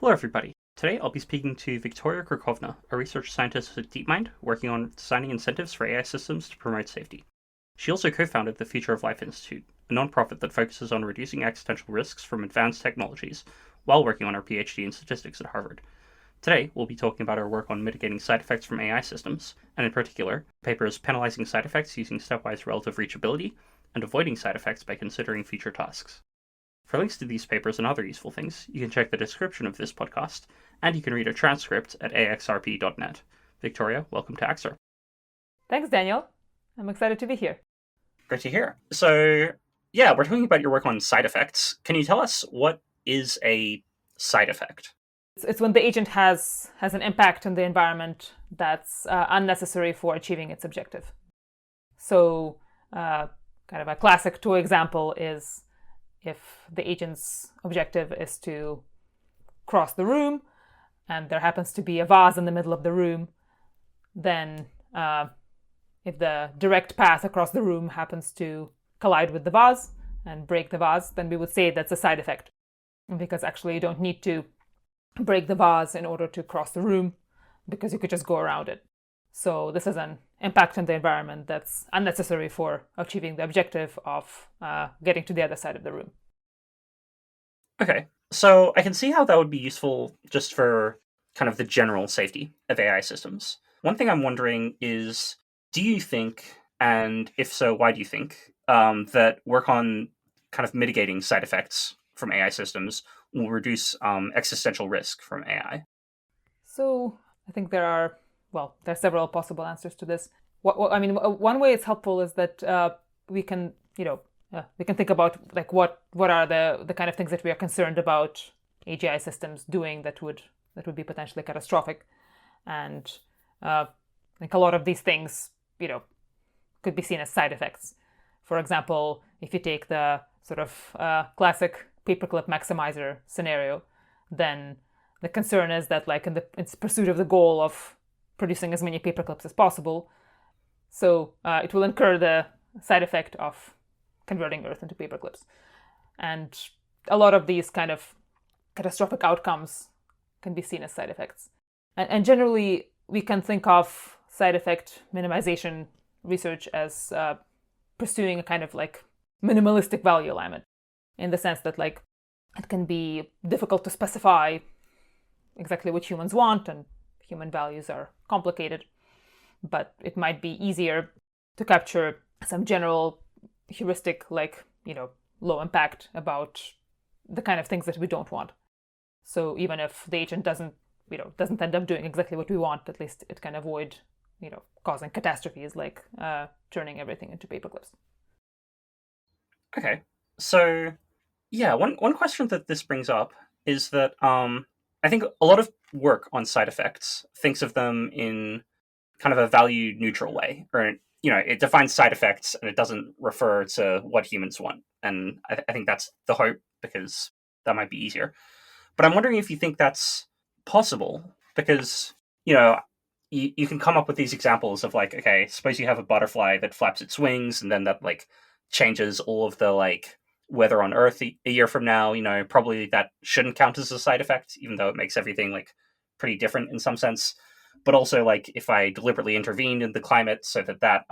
Hello, everybody. Today I'll be speaking to Victoria Krakovna, a research scientist at DeepMind working on designing incentives for AI systems to promote safety. She also co founded the Future of Life Institute, a nonprofit that focuses on reducing existential risks from advanced technologies while working on her PhD in statistics at Harvard. Today, we'll be talking about her work on mitigating side effects from AI systems, and in particular, papers penalizing side effects using stepwise relative reachability and avoiding side effects by considering future tasks. For links to these papers and other useful things, you can check the description of this podcast, and you can read a transcript at axrp.net. Victoria, welcome to AXR. Thanks, Daniel. I'm excited to be here. Great to hear. So, yeah, we're talking about your work on side effects. Can you tell us what is a side effect? It's when the agent has an impact on the environment that's unnecessary for achieving its objective. So, kind of a classic toy example is if the agent's objective is to cross the room and there happens to be a vase in the middle of the room, then if the direct path across the room happens to collide with the vase and break the vase, then we would say that's a side effect. Because actually you don't need to break the vase in order to cross the room, because you could just go around it. So this is an impact on the environment that's unnecessary for achieving the objective of getting to the other side of the room. Okay, so I can see how that would be useful just for kind of the general safety of AI systems. One thing I'm wondering is, do you think, and if so, why do you think, that work on kind of mitigating side effects from AI systems will reduce existential risk from AI? So I think there are several possible answers to this. One way it's helpful is that we can think about like what are the kind of things that we are concerned about AGI systems doing that would be potentially catastrophic, and I think a lot of these things could be seen as side effects. For example, if you take the sort of classic paperclip maximizer scenario, then the concern is that like in its pursuit of the goal of producing as many paperclips as possible, so it will incur the side effect of converting Earth into paperclips. And a lot of these kind of catastrophic outcomes can be seen as side effects. And generally, we can think of side effect minimization research as pursuing a kind of like minimalistic value alignment, in the sense that like it can be difficult to specify exactly what humans want, and human values are complicated, but it might be easier to capture some general heuristic, like low impact about the kind of things that we don't want. So even if the agent doesn't end up doing exactly what we want, at least it can avoid causing catastrophes like turning everything into paperclips. Okay, so yeah, one question that this brings up is that I think a lot of work on side effects thinks of them in kind of a value neutral way, or it defines side effects and it doesn't refer to what humans want. And I think that's the hope, because that might be easier. But I'm wondering if you think that's possible, because you can come up with these examples of like, okay, suppose you have a butterfly that flaps its wings and then that like changes all of the like weather on Earth a year from now. Probably that shouldn't count as a side effect, even though it makes everything like pretty different in some sense. But also, like, if I deliberately intervened in the climate so that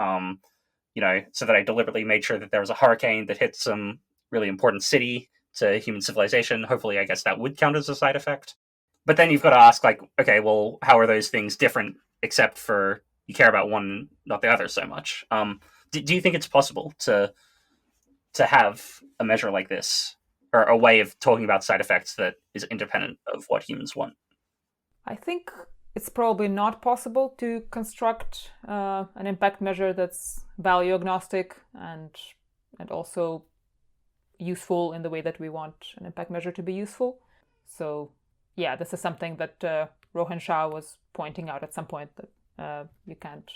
so that I deliberately made sure that there was a hurricane that hit some really important city to human civilization, hopefully I guess that would count as a side effect. But then you've got to ask, like, okay, well, how are those things different, except for you care about one, not the other so much? Do you think it's possible to have a measure like this, or a way of talking about side effects that is independent of what humans want? I think it's probably not possible to construct an impact measure that's value agnostic and also useful in the way that we want an impact measure to be useful. So yeah, this is something that Rohan Shah was pointing out at some point, that you can't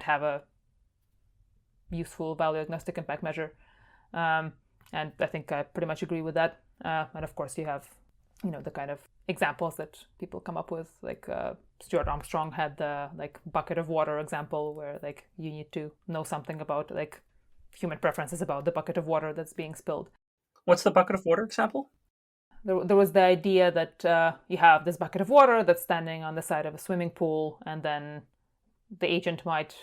have a useful value agnostic impact measure, and I think I pretty much agree with that. And of course, you have the kind of examples that people come up with, like Stuart Armstrong had the like bucket of water example, where like you need to know something about like human preferences about the bucket of water that's being spilled. What's the bucket of water example? there was the idea that you have this bucket of water that's standing on the side of a swimming pool, and then the agent might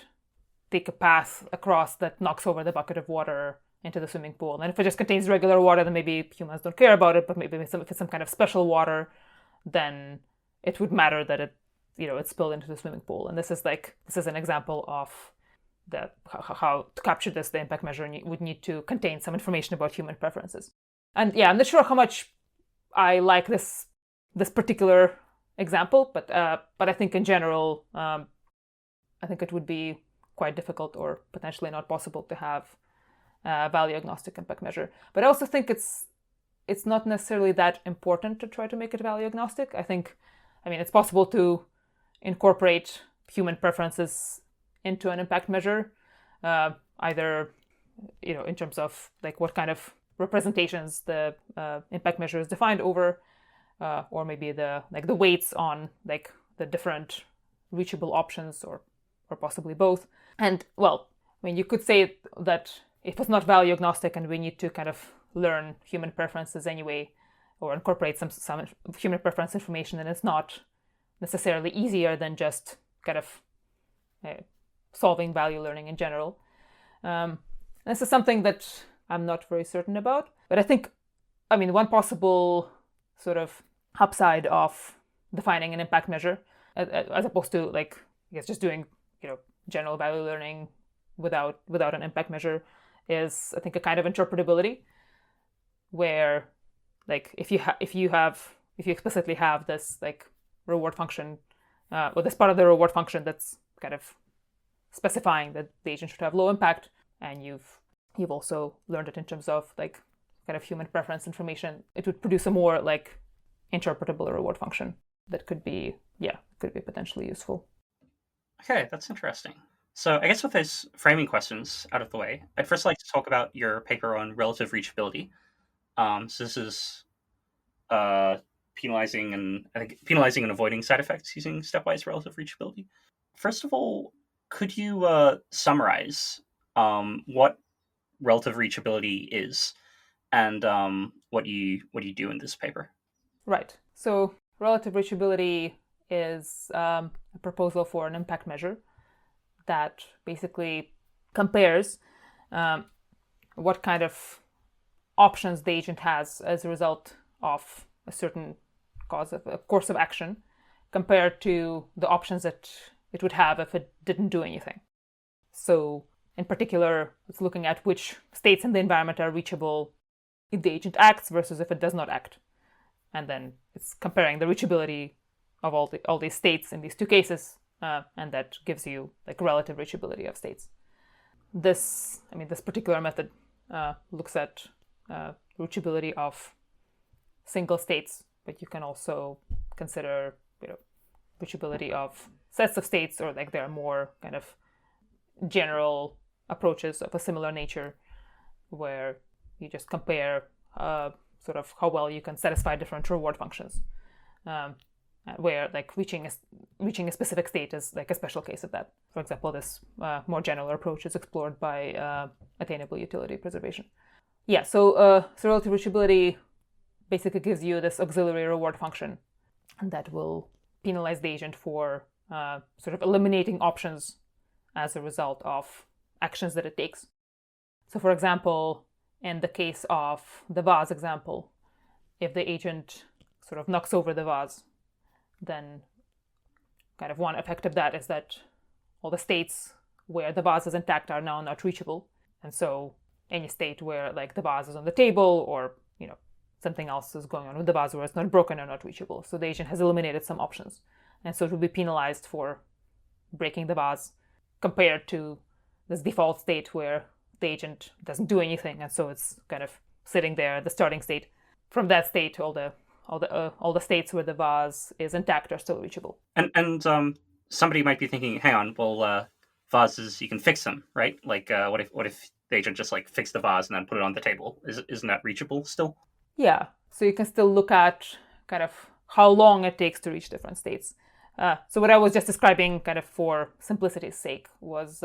take a path across that knocks over the bucket of water into the swimming pool. And if it just contains regular water, then maybe humans don't care about it. But maybe if it's some kind of special water, then it would matter that it spilled into the swimming pool. And this is an example of how to capture this. The impact measure would need to contain some information about human preferences. And yeah, I'm not sure how much I like this particular example, but I think in general, I think it would be quite difficult or potentially not possible to have a value agnostic impact measure. But I also think it's not necessarily that important to try to make it value agnostic. I mean, it's possible to incorporate human preferences into an impact measure, either in terms of like what kind of representations the impact measure is defined over, or maybe the weights on like the different reachable options, or possibly both. And well, I mean, you could say that if it's not value agnostic and we need to kind of learn human preferences anyway, or incorporate some human preference information, then it's not necessarily easier than just kind of solving value learning in general. This is something that I'm not very certain about. But I mean, one possible sort of upside of defining an impact measure, as opposed to like, I guess, just doing general value learning without an impact measure, is I think a kind of interpretability, where like if you explicitly have this like reward function, or this part of the reward function that's kind of specifying that the agent should have low impact, and you've also learned it in terms of like kind of human preference information, it would produce a more like interpretable reward function that could be potentially useful. Okay, that's interesting. So I guess with those framing questions out of the way, I'd first like to talk about your paper on relative reachability. So this is penalizing and avoiding side effects using stepwise relative reachability. First of all, could you summarize what relative reachability is and what you do in this paper? Right. So relative reachability is a proposal for an impact measure that basically compares what kind of options the agent has as a result of a certain course of action, compared to the options that it would have if it didn't do anything. So in particular, it's looking at which states in the environment are reachable if the agent acts versus if it does not act. And then it's comparing the reachability of all these states in these two cases, and that gives you like relative reachability of states. This particular method looks at reachability of single states, but you can also consider reachability of sets of states, or like there are more kind of general approaches of a similar nature where you just compare sort of how well you can satisfy different reward functions, where like reaching a specific state is like a special case of that. For example, this more general approach is explored by Attainable utility preservation. Yeah, so relative reachability basically gives you this auxiliary reward function that will penalize the agent for sort of eliminating options as a result of actions that it takes. So for example, in the case of the vase example, if the agent sort of knocks over the vase, then kind of one effect of that is that all the states where the vase is intact are now not reachable. And so any state where like the vase is on the table, or something else is going on with the vase where it's not broken, are not reachable. So the agent has eliminated some options. And so it will be penalized for breaking the vase, compared to this default state where the agent doesn't do anything, and so it's kind of sitting there at the starting state. From that state, all the states where the vase is intact are still reachable. And somebody might be thinking, hang on, well, vases, you can fix them, right? Like, what if the agent just like fixed the vase and then put it on the table? Isn't that reachable still? Yeah, so you can still look at kind of how long it takes to reach different states. So what I was just describing, kind of for simplicity's sake, was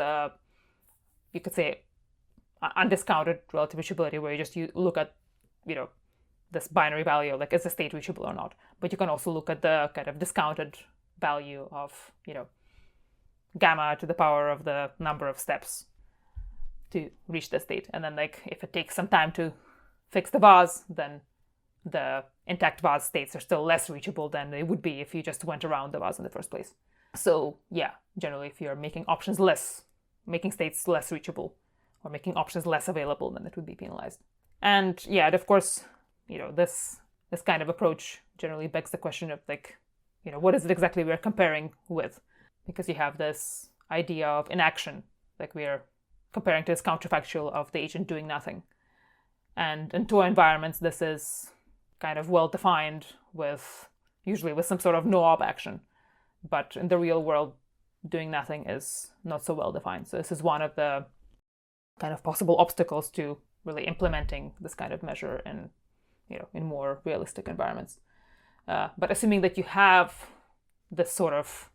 you could say undiscounted relative reachability, where you look at this binary value, like is the state reachable or not. But you can also look at the kind of discounted value of, gamma to the power of the number of steps to reach the state. And then like if it takes some time to fix the vase, then the intact vase states are still less reachable than they would be if you just went around the vase in the first place. So yeah, generally if you're making states less reachable or making options less available, then it would be penalized. And yeah, of course, this kind of approach generally begs the question of like, what is it exactly we're comparing with? Because you have this idea of inaction, like we're comparing to this counterfactual of the agent doing nothing. And in toy environments, this is kind of well defined usually with some sort of no-op action. But in the real world, doing nothing is not so well defined. So this is one of the kind of possible obstacles to really implementing this kind of measure in more realistic environments. But assuming that you have this sort of,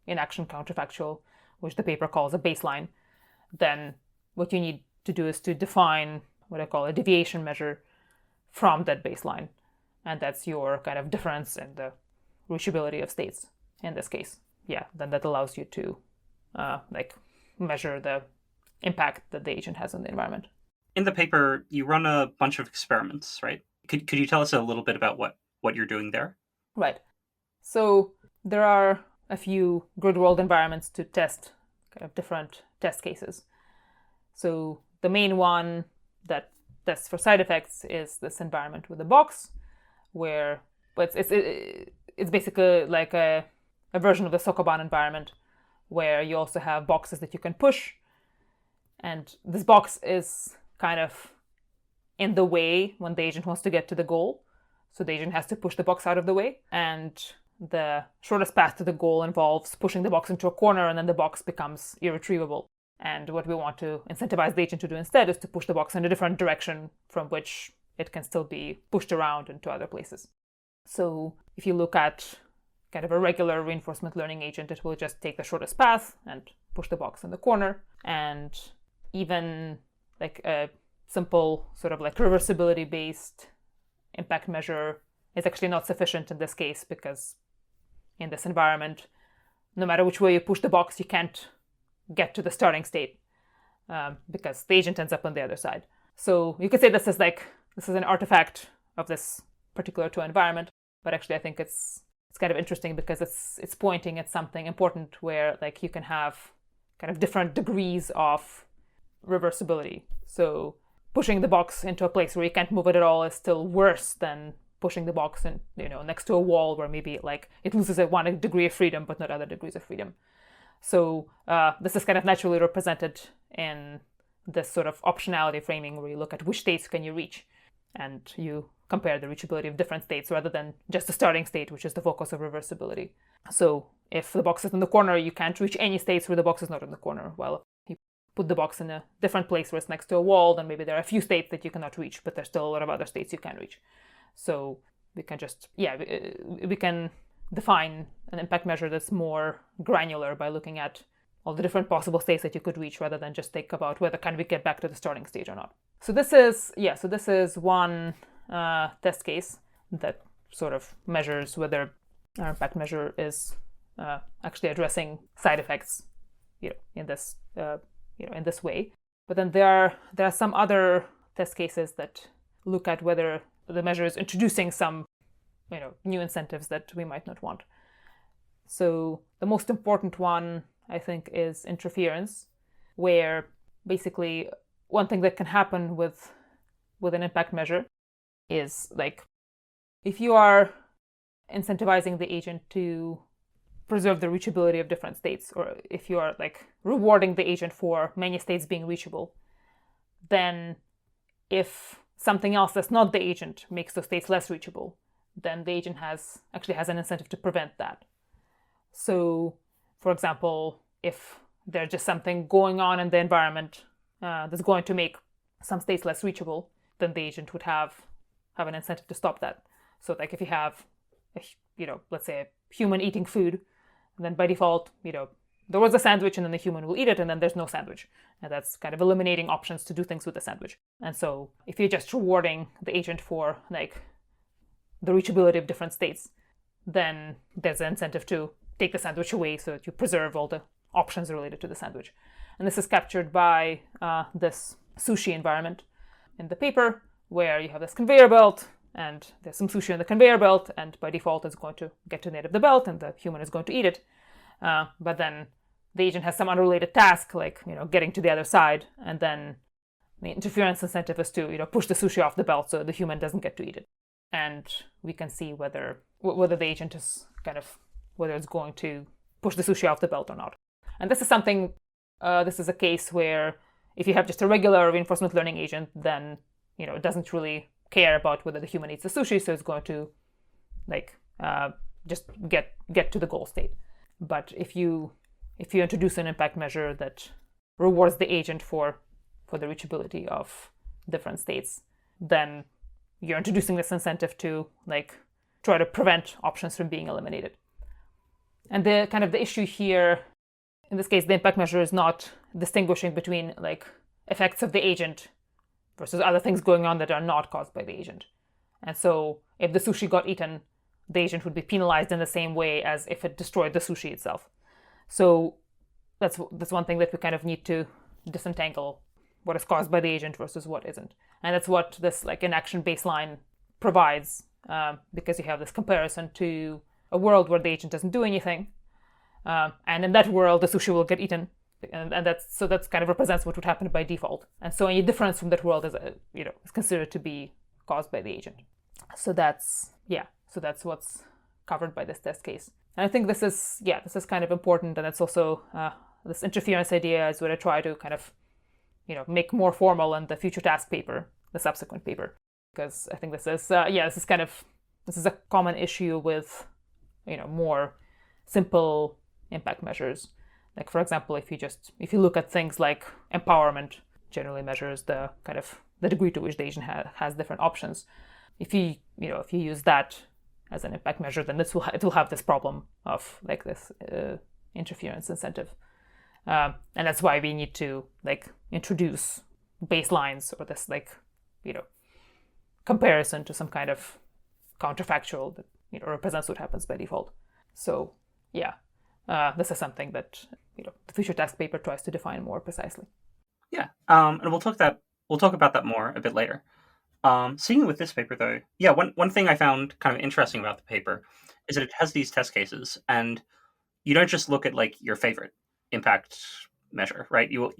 inaction counterfactual, which the paper calls a baseline, then what you need to do is to define what I call a deviation measure from that baseline. And that's your kind of difference in the reachability of states in this case. Yeah, then that allows you to measure the impact that the agent has on the environment. In the paper, you run a bunch of experiments, right? Could you tell us a little bit about what you're doing there? Right. So there are a few grid world environments to test kind of different test cases. So the main one that tests for side effects is this environment with a box, where it's basically like a version of the Sokoban environment, where you also have boxes that you can push. And this box is kind of in the way when the agent wants to get to the goal. So the agent has to push the box out of the way. And the shortest path to the goal involves pushing the box into a corner, and then the box becomes irretrievable. And what we want to incentivize the agent to do instead is to push the box in a different direction from which it can still be pushed around into other places. So if you look at kind of a regular reinforcement learning agent, it will just take the shortest path and push the box in the corner. And even like a simple sort of like reversibility based impact measure is actually not sufficient in this case, because in this environment, no matter which way you push the box, you can't get to the starting state because the agent ends up on the other side. So you could say this is an artifact of this particular toy environment, but actually I think it's kind of interesting because it's pointing at something important where like you can have kind of different degrees of reversibility. So pushing the box into a place where you can't move it at all is still worse than pushing the box in, next to a wall where maybe like it loses at one degree of freedom but not other degrees of freedom. So this is kind of naturally represented in this sort of optionality framing where you look at which states can you reach and you compare the reachability of different states rather than just the starting state, which is the focus of reversibility. So if the box is in the corner, you can't reach any states where the box is not in the corner. Well, if you put the box in a different place where it's next to a wall, then maybe there are a few states that you cannot reach, but there's still a lot of other states you can reach. So we can we can define an impact measure that's more granular by looking at all the different possible states that you could reach rather than just think about whether can we get back to the starting stage or not. So this is one test case that sort of measures whether our impact measure is actually addressing side effects, in this way. But then there are some other test cases that look at whether the measure is introducing some, new incentives that we might not want. So the most important one, I think, is interference, where basically one thing that can happen with an impact measure is like if you are incentivizing the agent to preserve the reachability of different states, or if you are like rewarding the agent for many states being reachable, then if something else that's not the agent makes those states less reachable, then the agent actually has an incentive to prevent that. So, for example, if there's just something going on in the environment that's going to make some states less reachable, then the agent would have an incentive to stop that. So, like if you have, let's say a human eating food, and then by default, there was a sandwich and then the human will eat it and then there's no sandwich. And that's kind of eliminating options to do things with the sandwich. And so if you're just rewarding the agent for like the reachability of different states, then there's an incentive to take the sandwich away so that you preserve all the options related to the sandwich. And this is captured by this sushi environment in the paper, where you have this conveyor belt, and there's some sushi on the conveyor belt, and by default it's going to get to the end of the belt, and the human is going to eat it. But then the agent has some unrelated task, like getting to the other side, and then the interference incentive is to push the sushi off the belt so the human doesn't get to eat it. And we can see whether the agent is whether it's going to push the sushi off the belt or not. And this is something. This is a case where if you have just a regular reinforcement learning agent, then it doesn't really care about whether the human eats the sushi, so it's going to just get to the goal state. But if you introduce an impact measure that rewards the agent for the reachability of different states, then you're introducing this incentive to try to prevent options from being eliminated. And the issue here, in this case, the impact measure is not distinguishing between effects of the agent versus other things going on that are not caused by the agent. And so if the sushi got eaten, the agent would be penalized in the same way as if it destroyed the sushi itself. So that's one thing that we need to disentangle, what is caused by the agent versus what isn't. And that's what this inaction baseline provides, because you have this comparison to a world where the agent doesn't do anything. And in that world, the sushi will get eaten. And that's represents what would happen by default. And so any difference from that world is considered to be caused by the agent. So that's what's covered by this test case. And I think this is important. And it's also this interference idea is what I try to make more formal in the future task paper, the subsequent paper, because I think this is a common issue with more simple impact measures. Like, for example, if you look at things like empowerment, generally measures the degree to which the agent has different options. If you use that as an impact measure, then it will have this problem of this interference incentive, and that's why we need to introduce baselines or this comparison to some kind of counterfactual that represents what happens by default. So this is something that the future task paper tries to define more precisely. Yeah, and we'll talk about that more a bit later. Seeing with this paper, though, one thing I found kind of interesting about the paper is that it has these test cases, and you don't just look at your favorite impact measure, right? You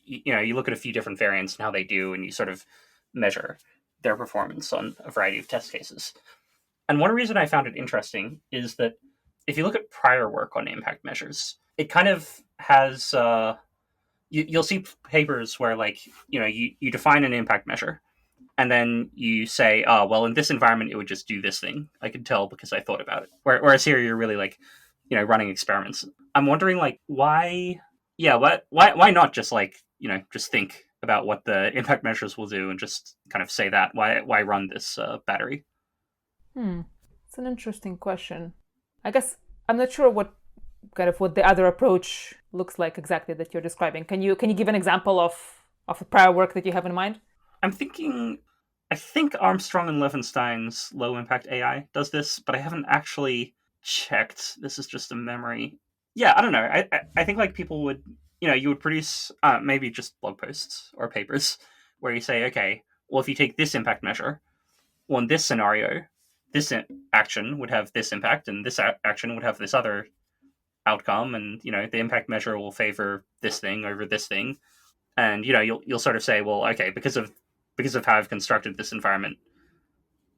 look at a few different variants and how they do, and you sort of measure their performance on a variety of test cases. And one reason I found it interesting is that if you look at prior work on impact measures, it kind of has you'll see papers where you define an impact measure, and then you say, oh, well, in this environment it would just do this thing. I could tell because I thought about it. Whereas here you're really running experiments. I'm wondering why not just just think about what the impact measures will do and just kind of say that. Why run this battery? It's an interesting question. I guess I'm not sure what the other approach looks like exactly that you're describing. Can you give an example of a prior work that you have in mind? I think Armstrong and Levenstein's low impact AI does this, but I haven't actually checked. This is just a memory. Yeah, I don't know. I think people would, you would produce maybe just blog posts or papers where you say, okay, well, if you take this impact measure, well, in this scenario, this action would have this impact, and this action would have this other outcome, and the impact measure will favor this thing over this thing, and you'll sort of say, well, okay, because of how I've constructed this environment,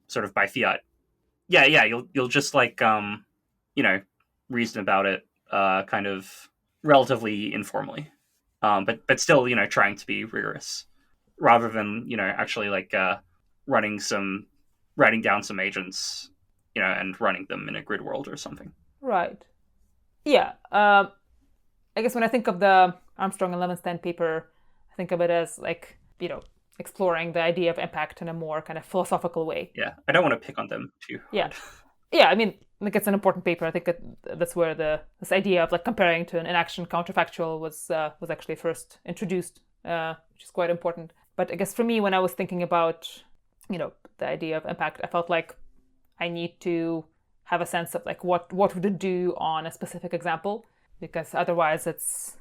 sort of by fiat, you'll just reason about it, kind of relatively informally, but still trying to be rigorous, rather than actually writing down some agents, and running them in a grid world or something. Right. Yeah. I guess when I think of the Armstrong and Levenstein paper, I think of it as exploring the idea of impact in a more kind of philosophical way. Yeah, I don't want to pick on them too hard. Yeah. I mean, it's an important paper. I think that's where this idea of comparing to an inaction counterfactual was actually first introduced, which is quite important. But I guess for me, when I was thinking about the idea of impact, I felt like I need to have a sense of like what would it do on a specific example, because otherwise it's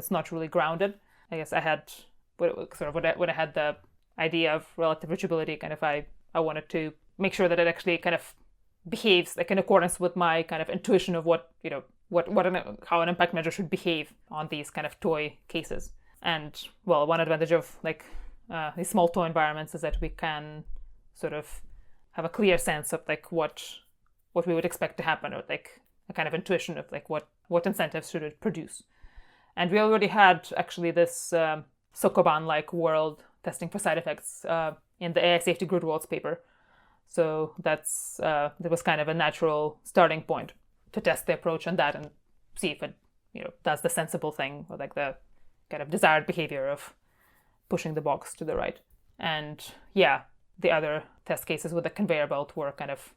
not really grounded. I guess I had sort of when I had the idea of relative reachability, kind of I wanted to make sure that it actually kind of behaves like in accordance with my kind of intuition of what how an impact measure should behave on these kind of toy cases. And well, one advantage of like these small toy environments is that we can sort of have a clear sense of like what we would expect to happen, or like a kind of intuition of like what incentives should it produce. And we already had actually this Sokoban-like world testing for side effects in the AI safety grid worlds paper. So that was kind of a natural starting point to test the approach on that and see if it does the sensible thing, or like the kind of desired behavior of pushing the box to the right. And yeah, the other test cases with the conveyor belt were kind of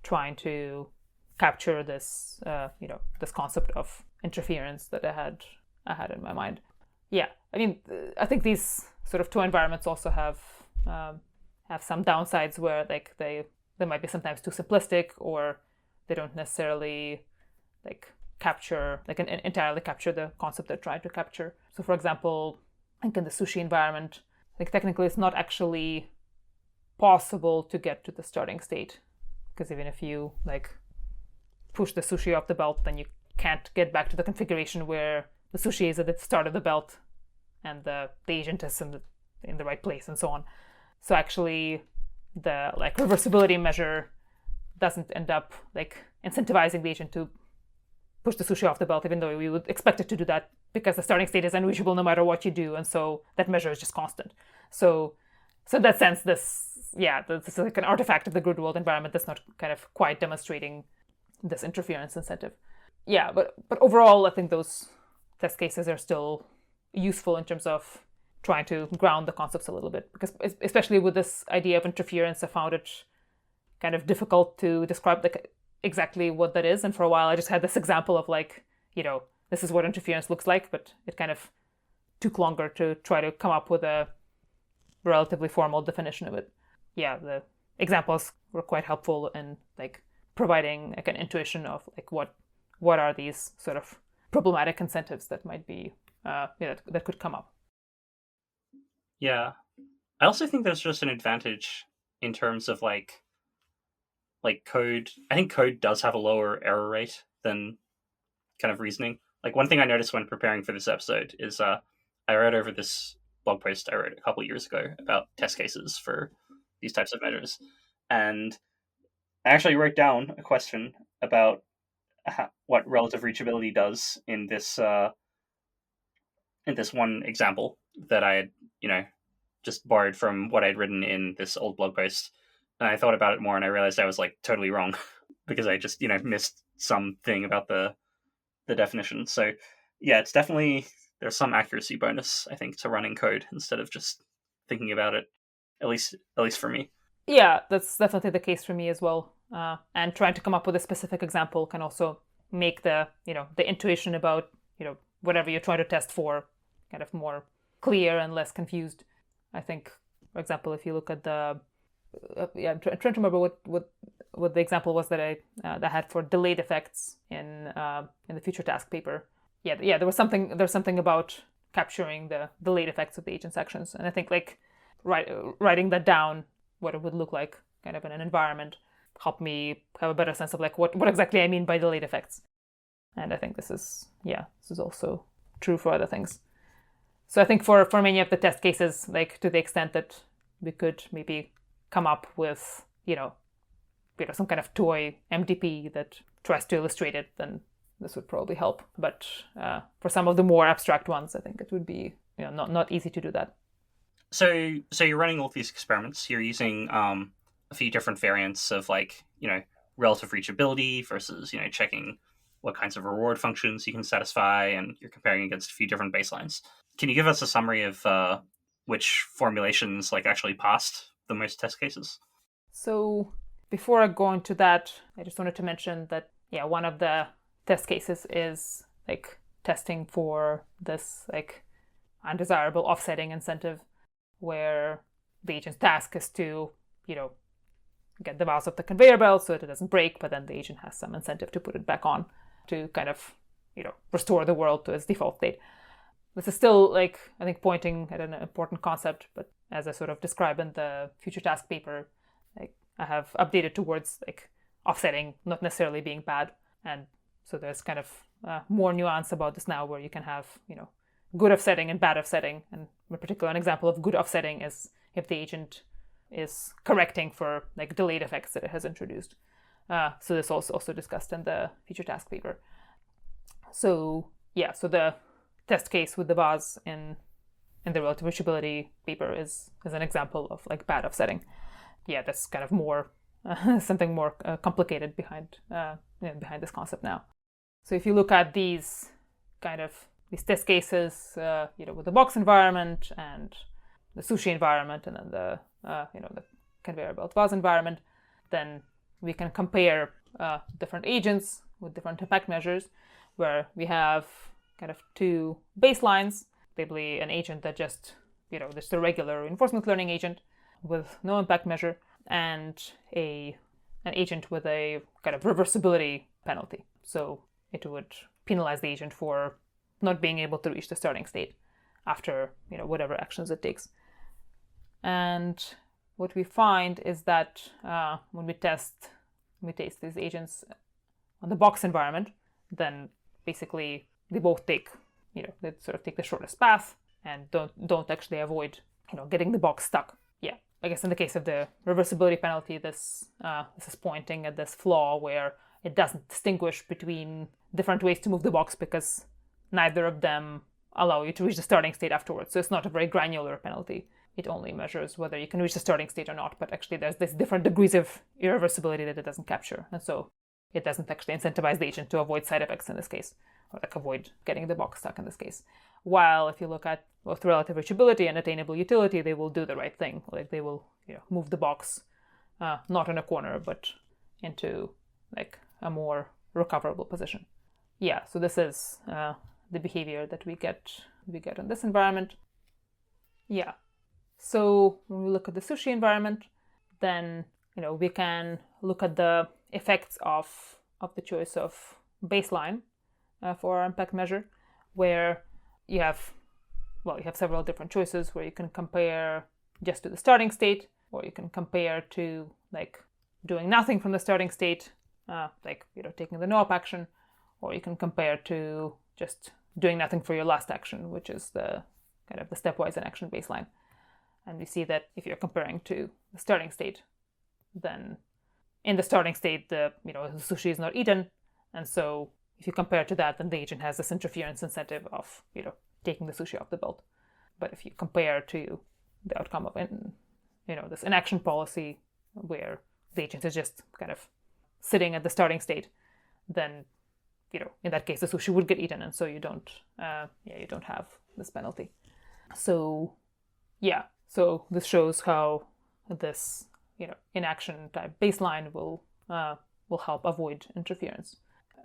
trying to capture this this concept of interference that I had in my mind. Yeah, I mean, I think these sort of toy environments also have some downsides where like they might be sometimes too simplistic, or they don't necessarily like entirely capture the concept they're trying to capture. So for example, I think in the sushi environment, like technically it's not actually possible to get to the starting state, because even if you like push the sushi off the belt, then you can't get back to the configuration where the sushi is at the start of the belt and the agent is in the right place and so on. So actually the like reversibility measure doesn't end up like incentivizing the agent to push the sushi off the belt, even though we would expect it to do that, because the starting state is unreachable no matter what you do, and so that measure is just constant. So in that sense, this is like an artifact of the grid world environment that's not kind of quite demonstrating this interference incentive. Yeah, but overall, I think those test cases are still useful in terms of trying to ground the concepts a little bit, because especially with this idea of interference, I found it kind of difficult to describe exactly what that is. And for a while, I just had this example of like, this is what interference looks like, but it kind of took longer to try to come up with a relatively formal definition of it. Yeah, the examples were quite helpful in like providing like an intuition of like what are these sort of problematic incentives that might be that could come up. Yeah, I also think there's just an advantage in terms of like code. I think code does have a lower error rate than kind of reasoning. Like one thing I noticed when preparing for this episode is I read over this blog post I wrote a couple of years ago about test cases for these types of measures, and I actually wrote down a question about what relative reachability does in this one example that I had just borrowed from what I'd written in this old blog post. And I thought about it more, and I realized I was like totally wrong because I just missed something about the definition. So yeah, it's definitely, there's some accuracy bonus, I think, to running code instead of just thinking about it. At least for me. Yeah, that's definitely the case for me as well. And trying to come up with a specific example can also make the the intuition about whatever you're trying to test for kind of more clear and less confused. I think, for example, if you look at the I'm trying to remember what the example was that I had for delayed effects in the future task paper. Yeah, there was something about capturing the delayed effects of the agent's actions, and I think like writing that down, what it would look like kind of in an environment, helped me have a better sense of like what exactly I mean by delayed effects. And I think this is also true for other things. So I think for many of the test cases, like to the extent that we could maybe come up with some kind of toy MDP that tries to illustrate it, then this would probably help. But for some of the more abstract ones, I think it would be not easy to do that. So you're running all these experiments. You're using a few different variants of like relative reachability versus checking what kinds of reward functions you can satisfy, and you're comparing against a few different baselines. Can you give us a summary of which formulations like actually passed the most test cases? So before I go into that, I just wanted to mention that one of the test cases is like testing for this like undesirable offsetting incentive, where the agent's task is to get the vase off the conveyor belt so that it doesn't break, but then the agent has some incentive to put it back on to kind of, restore the world to its default state. This is still, I think, pointing at an important concept, but as I sort of describe in the future task paper, I have updated towards offsetting not necessarily being bad. And so there's kind of more nuance about this now, where you can have, good offsetting and bad offsetting. And in particular, an example of good offsetting is if the agent is correcting for delayed effects that it has introduced. So this also discussed in the future task paper. So the test case with the vase in the relative reachability paper is an example of bad offsetting. Yeah, that's kind of more something more complicated behind this concept now. So if you look at these test cases, with the box environment and the sushi environment, and then the conveyor belt vase environment, then we can compare different agents with different impact measures, where we have kind of two baselines, namely an agent that just, a regular reinforcement learning agent with no impact measure, and an agent with a kind of reversibility penalty. So it would penalize the agent for not being able to reach the starting state after, whatever actions it takes. And what we find is that when we test these agents on the box environment, then basically they both take, they sort of take the shortest path and don't actually avoid, getting the box stuck. Yeah, I guess in the case of the reversibility penalty, this is pointing at this flaw where it doesn't distinguish between different ways to move the box, because neither of them allow you to reach the starting state afterwards. So it's not a very granular penalty. It only measures whether you can reach the starting state or not, but actually there's this different degrees of irreversibility that it doesn't capture. And so it doesn't actually incentivize the agent to avoid side effects in this case, or avoid getting the box stuck in this case. While if you look at both relative reachability and attainable utility, they will do the right thing. They will move the box not in a corner, but into a more recoverable position. Yeah, so this is the behavior that we get in this environment. Yeah. So when we look at the sushi environment, then we can look at the effects of the choice of baseline for our impact measure, where you have several different choices where you can compare just to the starting state, or you can compare to doing nothing from the starting state, taking the no-op action, or you can compare to just doing nothing for your last action, which is the kind of the stepwise inaction baseline. And we see that if you're comparing to the starting state, then in the starting state, the sushi is not eaten. And so if you compare to that, then the agent has this interference incentive of, taking the sushi off the belt. But if you compare to the outcome of, this inaction policy, where the agent is just kind of sitting at the starting state, then, in that case, the sushi would get eaten. And so you don't have this penalty. So, yeah. So this shows how this, inaction type baseline will help avoid interference.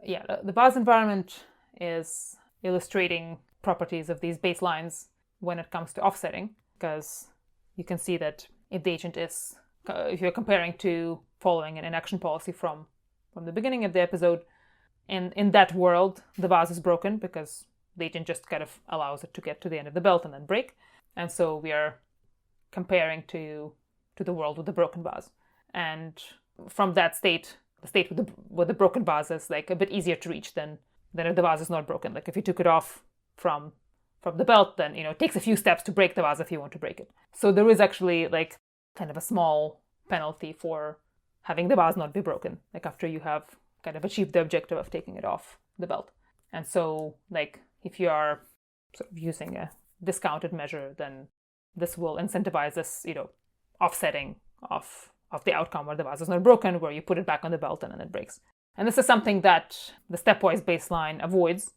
Yeah, the vase environment is illustrating properties of these baselines when it comes to offsetting, because you can see that if the agent is, if you're comparing to following an inaction policy from the beginning of the episode, in that world, the vase is broken because the agent just kind of allows it to get to the end of the belt and then break. And so we are comparing to the world with the broken vase. And from that state, the state with the broken vase is a bit easier to reach than if the vase is not broken. If you took it off from the belt, then it takes a few steps to break the vase if you want to break it. So there is actually kind of a small penalty for having the vase not be broken, after you have kind of achieved the objective of taking it off the belt. And so if you are sort of using a discounted measure, then this will incentivize this, offsetting of the outcome where the vase is not broken, where you put it back on the belt and then it breaks. And this is something that the stepwise baseline avoids,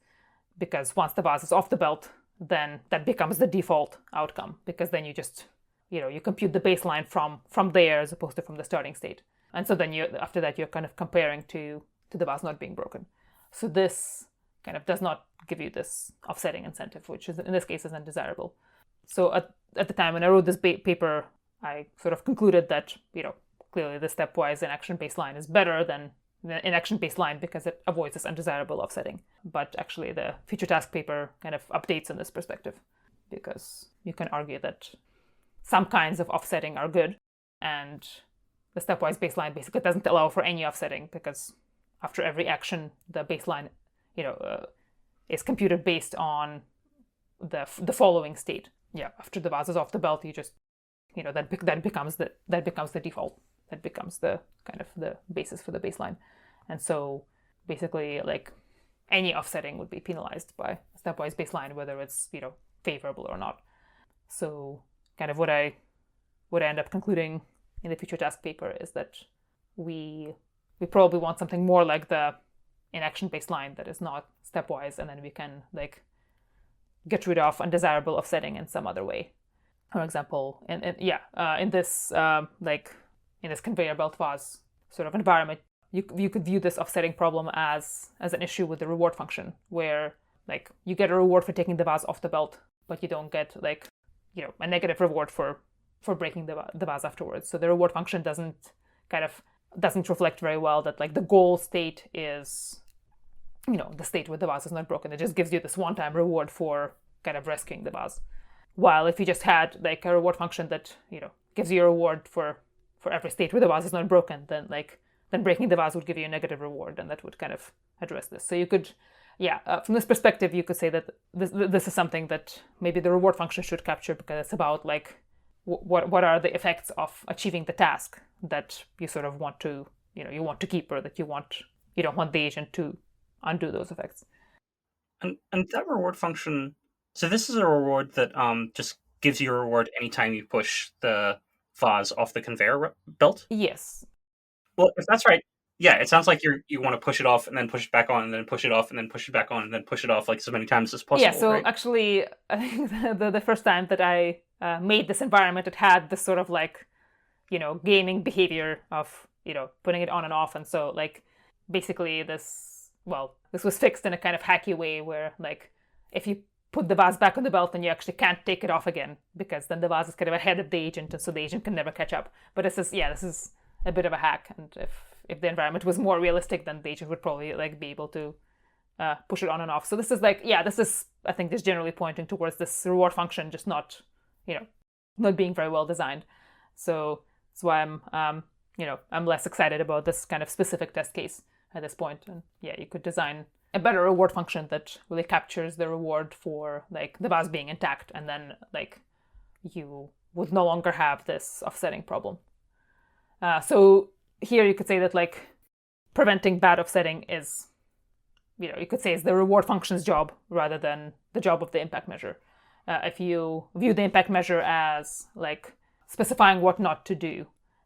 because once the vase is off the belt, then that becomes the default outcome, because then you just, you compute the baseline from there as opposed to from the starting state. And so then after that, you're kind of comparing to the vase not being broken. So this kind of does not give you this offsetting incentive, which is in this case is undesirable. So at the time when I wrote this paper, I sort of concluded that, clearly the stepwise inaction-based line is better than the inaction-based line because it avoids this undesirable offsetting. But actually, the future task paper kind of updates in this perspective, because you can argue that some kinds of offsetting are good, and the stepwise baseline basically doesn't allow for any offsetting, because after every action, the baseline, is computed based on the following state. Yeah, after the vase is off the belt, you just, that becomes the default. That becomes the kind of the basis for the baseline. And so basically, like, any offsetting would be penalized by a stepwise baseline, whether it's, favorable or not. So kind of what I end up concluding in the future task paper is that we probably want something more like the inaction baseline that is not stepwise, and then we can like get rid of undesirable offsetting in some other way. For example, in this in this conveyor belt vase sort of environment, you could view this offsetting problem as an issue with the reward function, where like you get a reward for taking the vase off the belt, but you don't get like a negative reward for breaking the vase afterwards. So the reward function doesn't reflect very well that like the goal state is the state where the vase is not broken. It just gives you this one-time reward for kind of rescuing the vase. While if you just had like a reward function that gives you a reward for every state where the vase is not broken, then breaking the vase would give you a negative reward, and that would kind of address this. So you could, from this perspective, you could say that this is something that maybe the reward function should capture, because it's about like what are the effects of achieving the task that you sort of want to you want to keep, or that you don't want the agent to undo those effects. And that reward function. So this is a reward that just gives you a reward anytime you push the vase off the conveyor belt. Yes. Well, if that's right, yeah, it sounds like you want to push it off and then push it back on, and then push it off and then push it back on, and then push it off like so many times as possible. Yeah. So right? actually, I think the first time that I made this environment, it had this sort of like gaming behavior of putting it on and off, and so like basically this was fixed in a kind of hacky way where like if you put the vase back on the belt, then you actually can't take it off again, because then the vase is kind of ahead of the agent, and so the agent can never catch up. But this is a bit of a hack, and if the environment was more realistic, then the agent would probably like be able to push it on and off. So this is I think this generally pointing towards this reward function just not being very well designed. So that's why I'm less excited about this kind of specific test case at this point. And you could design a better reward function that really captures the reward for like the vase being intact, and then like you would no longer have this offsetting problem. So here you could say that like preventing bad offsetting is, you could say is the reward function's job rather than the job of the impact measure. If you view the impact measure as like specifying what not to do,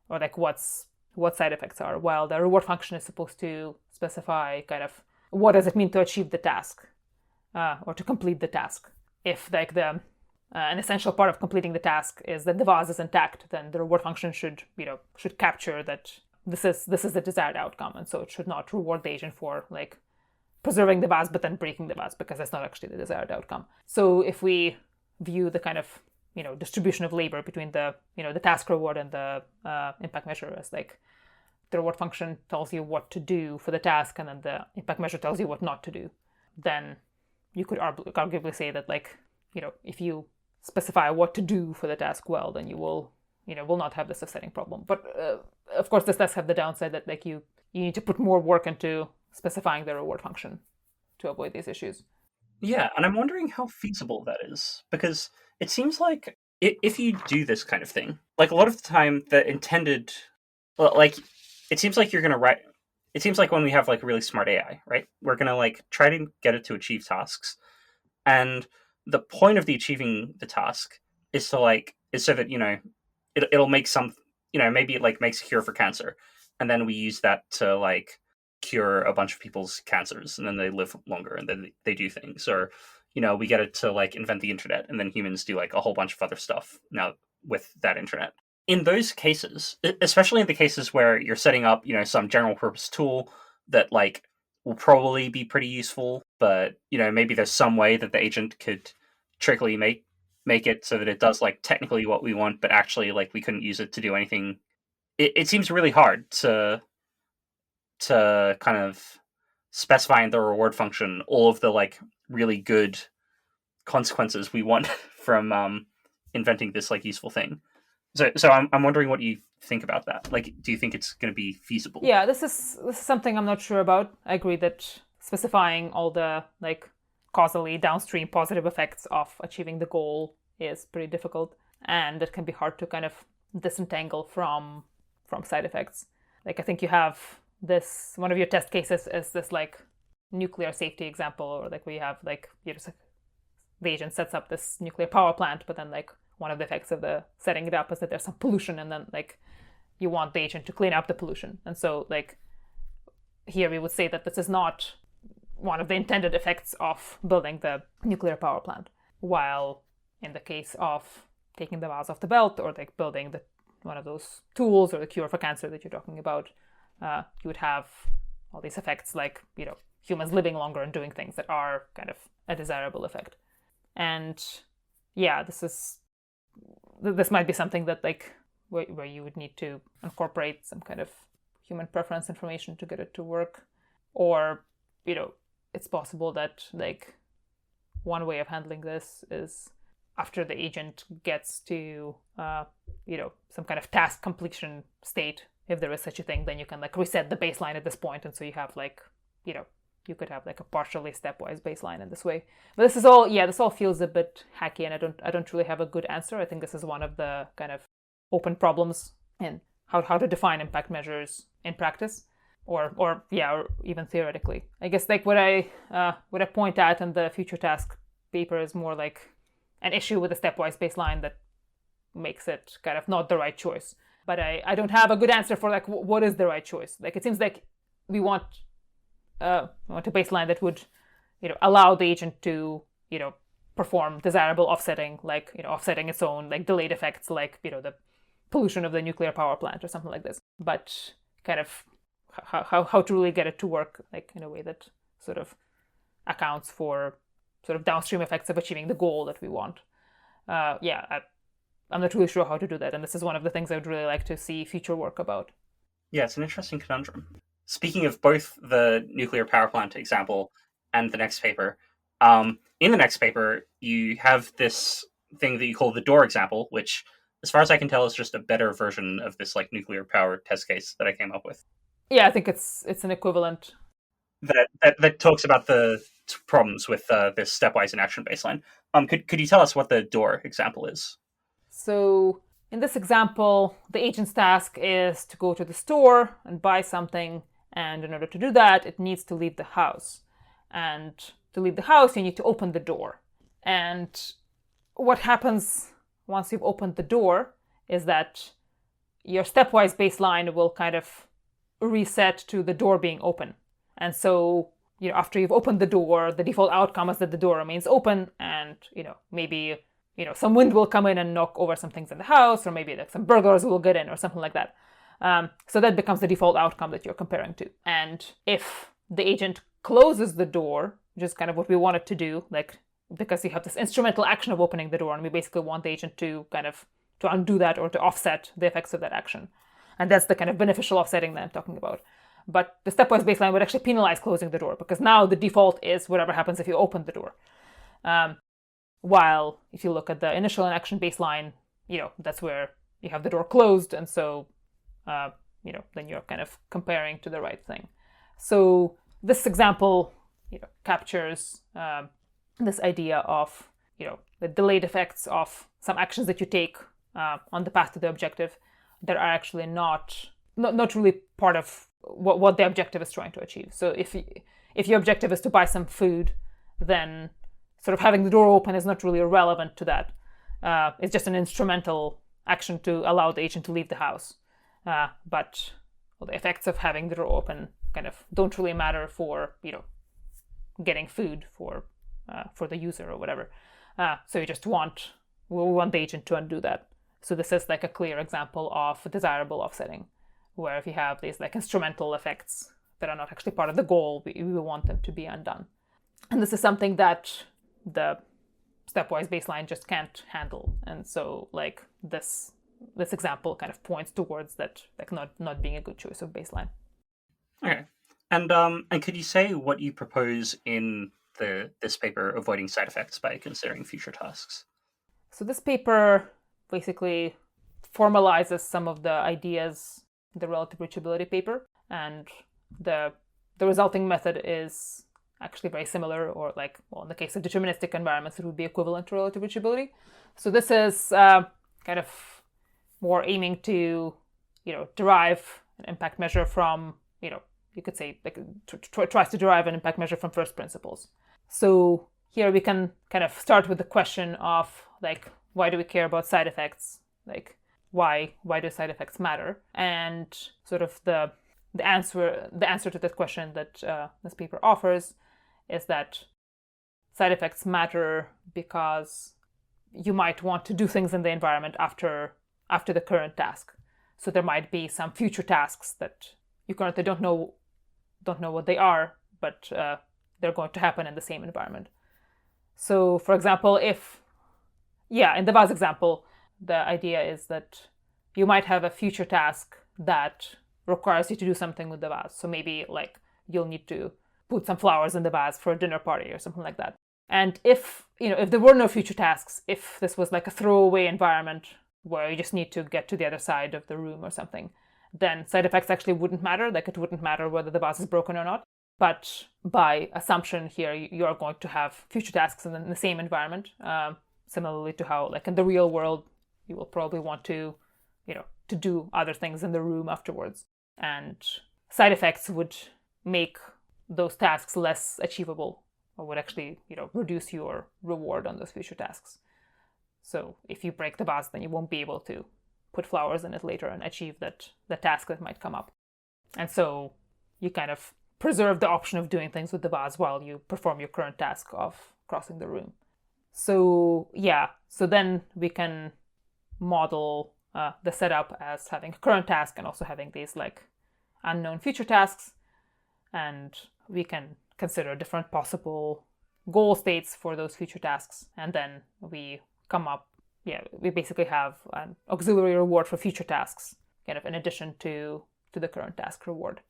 or like what side effects are, while the reward function is supposed to specify kind of what does it mean to achieve the task, or to complete the task. If like an essential part of completing the task is that the vase is intact, then the reward function should capture that this is the desired outcome, and so it should not reward the agent for like preserving the vase but then breaking the vase, because that's not actually the desired outcome. So if we view the kind of distribution of labor between the the task reward and the impact measure as like the reward function tells you what to do for the task, and then the impact measure tells you what not to do, then you could arguably say that like if you specify what to do for the task well, then you will not have this offsetting problem. But of course, this does have the downside that like you need to put more work into specifying the reward function to avoid these issues. Yeah, and I'm wondering how feasible that is, because it seems like if you do this kind of thing, like a lot of the time, the intended, like it seems like you're gonna write. It seems like when we have like really smart AI, right? We're gonna like try to get it to achieve tasks, and the point of the achieving the task is so that it'll make some maybe it like makes a cure for cancer, and then we use that to like cure a bunch of people's cancers, and then they live longer, and then they do things, or we get it to like invent the internet, and then humans do like a whole bunch of other stuff now with that internet. In those cases, especially in the cases where you're setting up some general purpose tool that like will probably be pretty useful, but maybe there's some way that the agent could trickily make it so that it does like technically what we want, but actually like we couldn't use it to do anything it seems really hard to kind of specify in the reward function all of the like really good consequences we want from inventing this like useful thing. So I'm wondering what you think about that. Like, do you think it's going to be feasible? Yeah, this is something I'm not sure about. I agree that specifying all the like causally downstream positive effects of achieving the goal is pretty difficult, and it can be hard to kind of disentangle from side effects. Like I think you have this one of your test cases is this like nuclear safety example, or like we have like the agent sets up this nuclear power plant, but then like one of the effects of the setting it up is that there's some pollution, and then like you want the agent to clean up the pollution. And so like here we would say that this is not one of the intended effects of building the nuclear power plant. While in the case of taking the valves off the belt, or like building one of those tools, or the cure for cancer that you're talking about, you would have all these effects like, humans living longer and doing things that are kind of a desirable effect. And yeah, this might be something that like where you would need to incorporate some kind of human preference information to get it to work. Or, it's possible that like one way of handling this is after the agent gets to, some kind of task completion state, if there is such a thing, then you can like reset the baseline at this point. And so you have like, you could have like a partially stepwise baseline in this way. But this all feels a bit hacky, and I don't really have a good answer. I think this is one of the kind of open problems in how to define impact measures in practice, or even theoretically. I guess like what I point at in the future task paper is more like an issue with a stepwise baseline that makes it kind of not the right choice. But I don't have a good answer for like what is the right choice. Like it seems like we want a baseline that would, allow the agent to, perform desirable offsetting, like, offsetting its own like delayed effects, like, the pollution of the nuclear power plant or something like this. But kind of how to really get it to work, like in a way that sort of accounts for sort of downstream effects of achieving the goal that we want. I'm not really sure how to do that, and this is one of the things I would really like to see future work about. Yeah, it's an interesting conundrum. Speaking of both the nuclear power plant example and the next paper, in the next paper, you have this thing that you call the door example, which, as far as I can tell, is just a better version of this like nuclear power test case that I came up with. Yeah, I think it's an equivalent. That talks about the problems with this stepwise inaction baseline. Could you tell us what the door example is? So in this example, the agent's task is to go to the store and buy something. And in order to do that, it needs to leave the house. And to leave the house, you need to open the door. And what happens once you've opened the door is that your stepwise baseline will kind of reset to the door being open. And so, after you've opened the door, the default outcome is that the door remains open, and, maybe, some wind will come in and knock over some things in the house, or maybe like some burglars will get in or something like that. So that becomes the default outcome that you're comparing to. And if the agent closes the door, which is kind of what we want it to do, like, because you have this instrumental action of opening the door, and we basically want the agent to kind of to undo that or to offset the effects of that action. And that's the kind of beneficial offsetting that I'm talking about. But the stepwise baseline would actually penalize closing the door, because now the default is whatever happens if you open the door. While if you look at the initial inaction baseline, that's where you have the door closed, and so then you're kind of comparing to the right thing. So this example, captures this idea of, the delayed effects of some actions that you take on the path to the objective that are actually not really part of what the objective is trying to achieve. So if your objective is to buy some food, then sort of having the door open is not really relevant to that. It's just an instrumental action to allow the agent to leave the house. But the effects of having the door open kind of don't really matter for, getting food for the user or whatever. So we want the agent to undo that. So this is like a clear example of desirable offsetting, where if you have these like instrumental effects that are not actually part of the goal, we want them to be undone. And this is something that the stepwise baseline just can't handle. And so like this this example kind of points towards that, like not being a good choice of baseline. Okay. And could you say what you propose in this paper, avoiding side effects by considering future tasks? So this paper basically formalizes some of the ideas in the relative reachability paper, and the resulting method is actually very similar, or like, well, in the case of deterministic environments, it would be equivalent to relative reachability. So this is kind of more aiming to, derive an impact measure from, you could say, like, tries to derive an impact measure from first principles. So here we can kind of start with the question of, like, why do we care about side effects? Like, why do side effects matter? And sort of the answer to that question that this paper offers is that side effects matter because you might want to do things in the environment after the current task. So there might be some future tasks that you currently don't know what they are, but they're going to happen in the same environment. So, for example, in the vase example, the idea is that you might have a future task that requires you to do something with the vase. So maybe, like, you'll need to put some flowers in the vase for a dinner party or something like that. And if there were no future tasks, if this was like a throwaway environment where you just need to get to the other side of the room or something, then side effects actually wouldn't matter. Like, it wouldn't matter whether the vase is broken or not. But by assumption here, you are going to have future tasks in the same environment, similarly to how, like, in the real world, you will probably want to do other things in the room afterwards. And side effects would make those tasks less achievable, or would actually, reduce your reward on those future tasks. So if you break the vase, then you won't be able to put flowers in it later and achieve the task that might come up. And so you kind of preserve the option of doing things with the vase while you perform your current task of crossing the room. So then we can model the setup as having a current task and also having these, like, unknown future tasks. And we can consider different possible goal states for those future tasks. And then we basically have an auxiliary reward for future tasks, kind of in addition to the current task reward.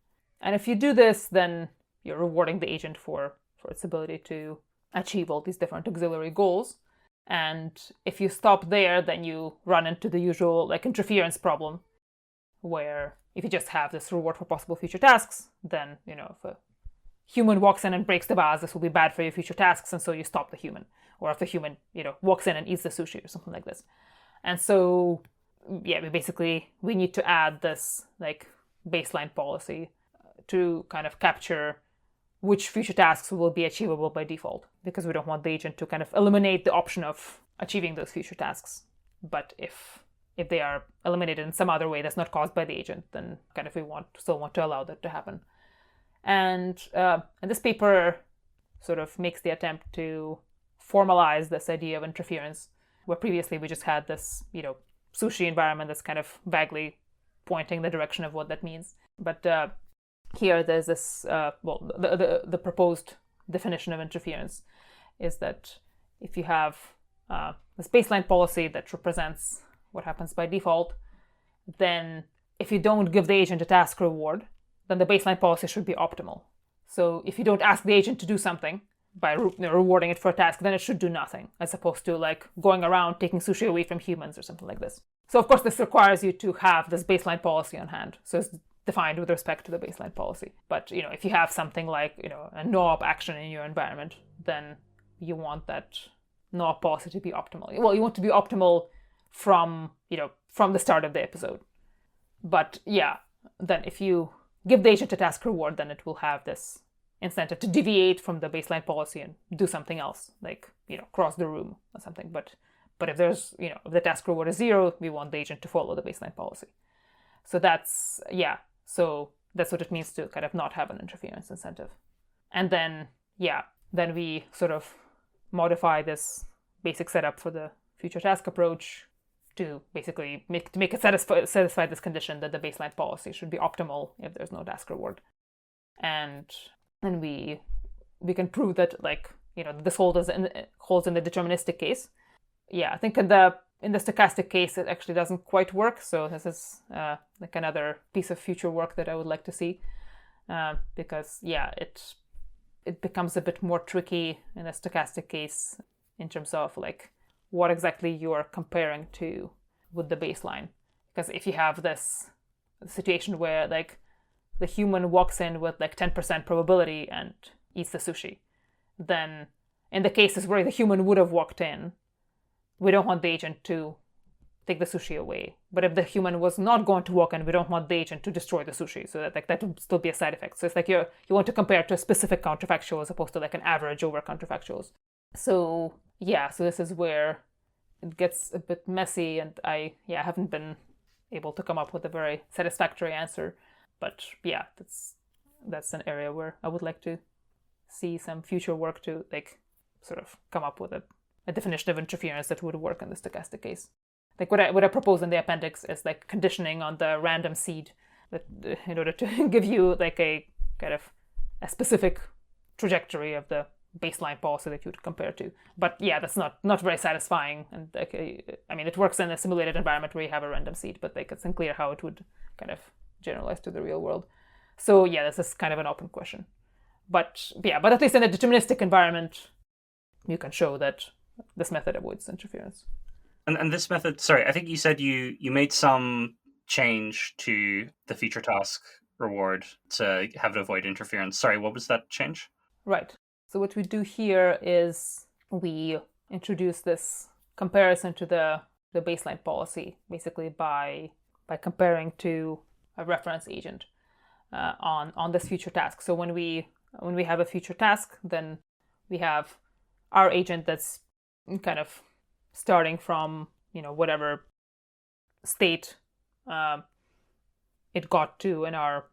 And if you do this, then you're rewarding the agent for its ability to achieve all these different auxiliary goals. And if you stop there, then you run into the usual, like, interference problem, where if you just have this reward for possible future tasks, then, if a human walks in and breaks the vase, this will be bad for your future tasks, and so you stop the human. Or if the human, walks in and eats the sushi or something like this. And so, we need to add this, like, baseline policy to kind of capture which future tasks will be achievable by default, because we don't want the agent to kind of eliminate the option of achieving those future tasks. But if they are eliminated in some other way that's not caused by the agent, then kind of we still want to allow that to happen. And this paper sort of makes the attempt to formalize this idea of interference, where previously we just had this, sushi environment that's kind of vaguely pointing the direction of what that means. But here there's this, the proposed definition of interference is that if you have this baseline policy that represents what happens by default, then if you don't give the agent a task reward, then the baseline policy should be optimal. So if you don't ask the agent to do something by rewarding it for a task, then it should do nothing, as opposed to, like, going around taking sushi away from humans or something like this. So of course this requires you to have this baseline policy on hand. So it's defined with respect to the baseline policy. But, if you have something like, a no-op action in your environment, then you want that no-op policy to be optimal. Well, you want to be optimal from the start of the episode. But then if you give the agent a task reward, then it will have this incentive to deviate from the baseline policy and do something else, like, cross the room or something. But if there's, if the task reward is 0, we want the agent to follow the baseline policy. So that's what it means to kind of not have an interference incentive. And then, then we sort of modify this basic setup for the future task approach to basically make it satisfy this condition that the baseline policy should be optimal if there's no task reward. And we can prove that, like, this holds in the deterministic case. I think in in the stochastic case, it actually doesn't quite work. So this is like another piece of future work that I would like to see, because it becomes a bit more tricky in a stochastic case in terms of like what exactly you are comparing to with the baseline. Because if you have this situation where like the human walks in with like 10% probability and eats the sushi, then in the cases where the human would have walked in, we don't want the agent to take the sushi away. But if the human was not going to walk in, we don't want the agent to destroy the sushi. So that like that would still be a side effect. So it's like you want to compare to a specific counterfactual as opposed to like an average over counterfactuals. So yeah, so this is where it gets a bit messy, and I haven't been able to come up with a very satisfactory answer. But yeah, that's an area where I would like to see some future work to like sort of come up with a definition of interference that would work in the stochastic case. Like what I propose in the appendix is like conditioning on the random seed that in order to give you like a kind of a specific trajectory of the baseline policy that you would compare to. But yeah, that's not very satisfying. And like, I mean, it works in a simulated environment where you have a random seed, but like it's unclear how it would kind of generalize to the real world. So yeah, this is kind of an open question. But at least in a deterministic environment, you can show that this method avoids interference. And this method, sorry, I think you said you made some change to the future task reward to have it avoid interference. Sorry, what was that change? Right. So what we do here is we introduce this comparison to the baseline policy, basically by comparing to a reference agent on this future task. So when we have a future task, then we have our agent that's kind of starting from whatever state it got to in our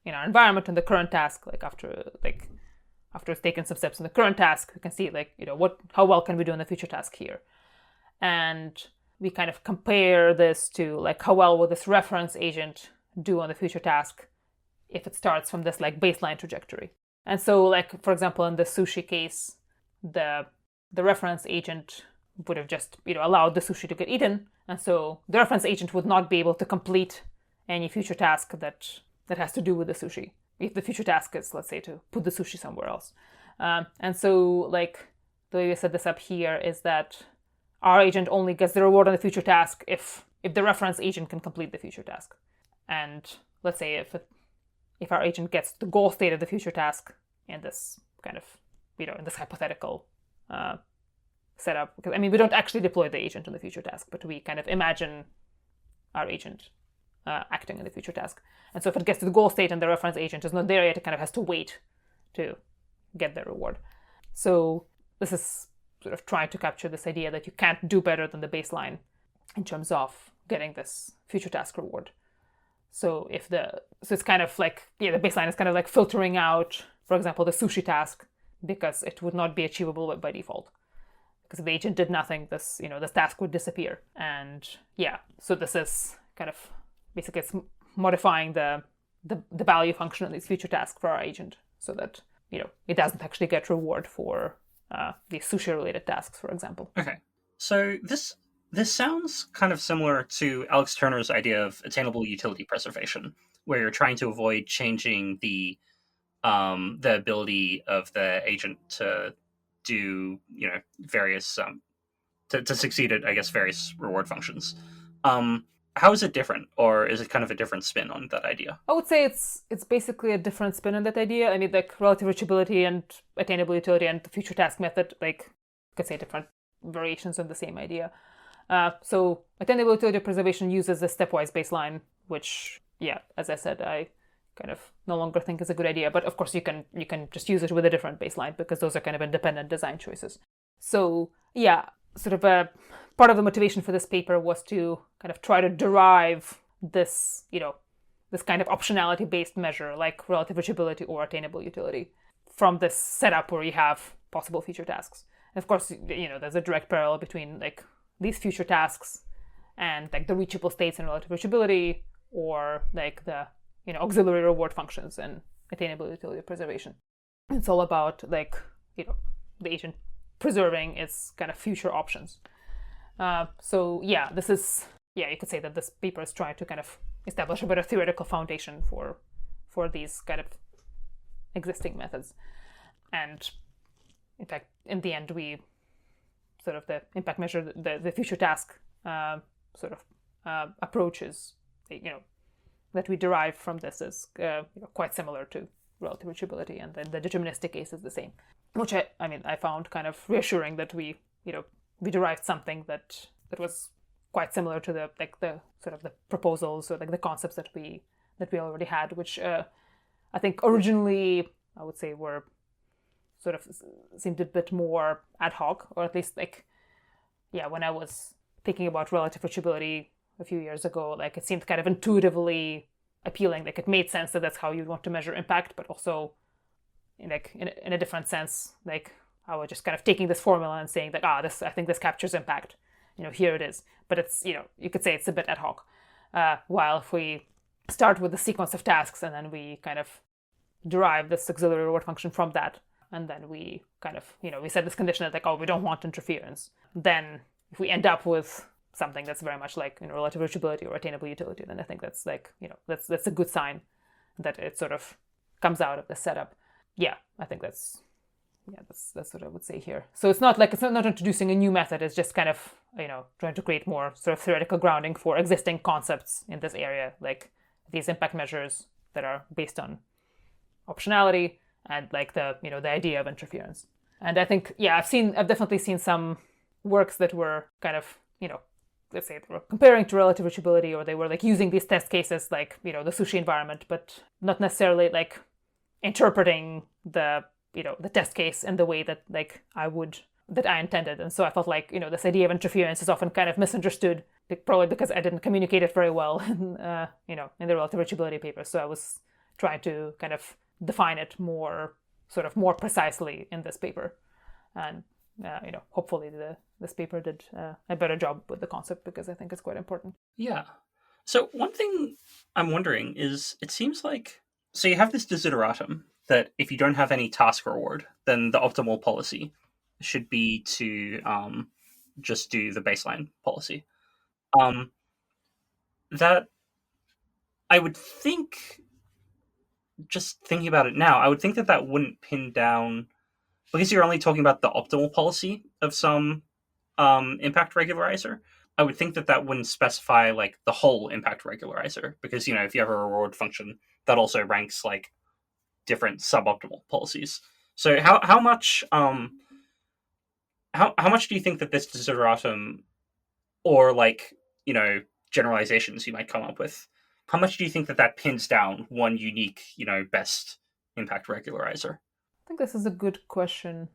environment in the current task. Like after it's taken some steps in the current task, we can see like how well can we do in the future task here, and we kind of compare this to like how well will this reference agent do on the future task if it starts from this like baseline trajectory. And so like for example in the sushi case, the reference agent would have just allowed the sushi to get eaten, and so the reference agent would not be able to complete any future task that has to do with the sushi if the future task is, let's say, to put the sushi somewhere else. And so like the way we set this up here is that our agent only gets the reward on the future task if the reference agent can complete the future task. And let's say if our agent gets the goal state of the future task in this kind of in this hypothetical setup, because I mean we don't actually deploy the agent in the future task, but we kind of imagine our agent acting in the future task. And so if it gets to the goal state and the reference agent is not there yet, it kind of has to wait to get the reward. So this is sort of trying to capture this idea that you can't do better than the baseline in terms of getting this future task reward. So it's kind of like the baseline is kind of like filtering out, for example, the sushi task, because it would not be achievable by default. Because if the agent did nothing, this task would disappear. And so this is kind of basically it's modifying the value function of this future task for our agent so that it doesn't actually get reward for these sushi related tasks, for example. Okay, so this sounds kind of similar to Alex Turner's idea of attainable utility preservation, where you're trying to avoid changing the ability of the agent to do various to succeed at, I guess, various reward functions. How is it different, or is it kind of a different spin on that idea? I would say it's basically a different spin on that idea. I mean, like relative reachability and attainable utility and the future task method, like you could say different variations of the same idea. So attainable utility preservation uses a stepwise baseline, which, as I said, I kind of no longer think is a good idea. But of course, you can just use it with a different baseline because those are kind of independent design choices. So sort of a part of the motivation for this paper was to kind of try to derive this, this kind of optionality-based measure like relative reachability or attainable utility from this setup where you have possible future tasks. And of course, there's a direct parallel between like these future tasks and like the reachable states in relative reachability or like the auxiliary reward functions and attainable utility preservation. It's all about like the agent preserving its kind of future options. So yeah, this is, yeah, you could say that this paper is trying to kind of establish a better theoretical foundation for these kind of existing methods. And in fact, in the end, we sort of the impact measure, the future task sort of approaches, that we derive from this is quite similar to relative reachability, and then the deterministic case is the same, which I found kind of reassuring that we derived something that was quite similar to the sort of the proposals, or like the concepts that we already had, which I think originally I would say were sort of seemed a bit more ad hoc, or at least when I was thinking about relative reachability a few years ago, it seemed kind of intuitively appealing. Like it made sense that that's how you'd want to measure impact, but also in a different sense, I was just kind of taking this formula and saying that I think this captures impact. Here it is. But it's you could say it's a bit ad hoc. While if we start with the sequence of tasks and then we kind of derive this auxiliary reward function from that, and then we kind of we set this condition that we don't want interference, then if we end up with something that's very much like relative reachability or attainable utility, then I think that's that's a good sign that it sort of comes out of the setup. Yeah, I think that's what I would say here. So it's not introducing a new method. It's just kind of trying to create more sort of theoretical grounding for existing concepts in this area, like these impact measures that are based on optionality and the idea of interference. And I think I've definitely seen some works that were kind of let's say they were comparing to relative reachability, or they were using these test cases the sushi environment, but not necessarily interpreting the the test case in the way that I intended. And so I felt this idea of interference is often kind of misunderstood, probably because I didn't communicate it very well in the relative reachability paper. So I was trying to kind of define it more precisely in this paper. And hopefully this paper did a better job with the concept, because I think it's quite important. Yeah. So one thing I'm wondering is, it seems like, so you have this desideratum that if you don't have any task reward, then the optimal policy should be to just do the baseline policy. That I would think, just thinking about it now, I would think that wouldn't pin down, because you're only talking about the optimal policy of some impact regularizer. I would think that wouldn't specify the whole impact regularizer, because if you have a reward function, that also ranks different suboptimal policies. So how much how much do you think that this desideratum, or generalizations you might come up with, how much do you think that pins down one unique best impact regularizer? I think this is a good question.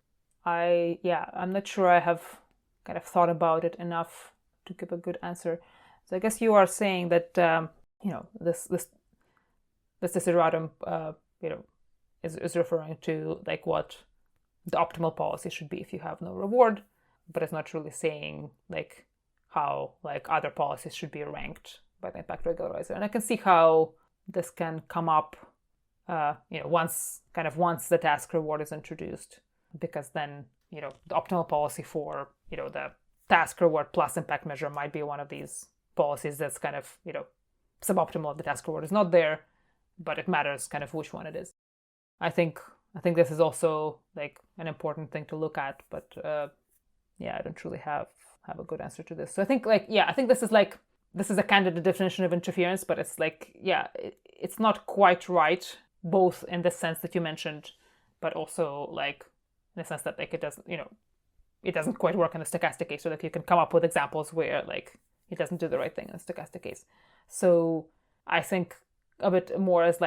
I'm not sure I have kind of thought about it enough to give a good answer. So I guess you are saying that this desideratum is referring to what the optimal policy should be if you have no reward, but it's not really saying how other policies should be ranked by the impact regularizer. And I can see how this can come up once the task reward is introduced, because then the optimal policy for the task reward plus impact measure might be one of these policies that's kind of suboptimal if the task reward is not there, but it matters kind of which one it is. I think this is also an important thing to look at, but I don't really have a good answer to this. So I think I think this is a candidate definition of interference, but it's it's not quite right, both in the sense that you mentioned, but also in the sense that it doesn't it doesn't quite work in the stochastic case. So you can come up with examples where it doesn't do the right thing in the stochastic case. So I think of it more as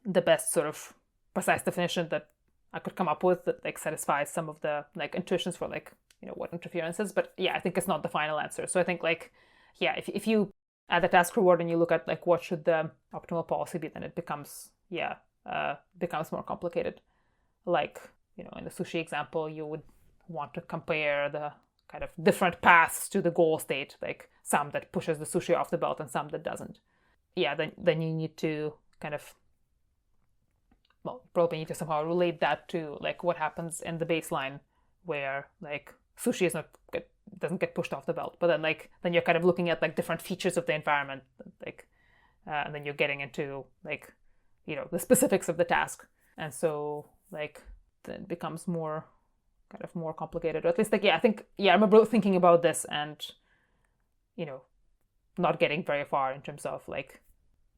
the best sort of precise definition that I could come up with that satisfies some of the intuitions for what interference is. But I think it's not the final answer. So I think if you add the task reward and you look at what should the optimal policy be, then it becomes more complicated. In the sushi example, you would want to compare the kind of different paths to the goal state, some that pushes the sushi off the belt and some that doesn't. Then you need to kind of probably need to somehow relate that to what happens in the baseline, where sushi is not doesn't get pushed off the belt. But then you're kind of looking at like different features of the environment, like, and then you're getting into like, the specifics of the task. And so like then it becomes more complicated, or at least I think, I remember thinking about this and, not getting very far in terms of like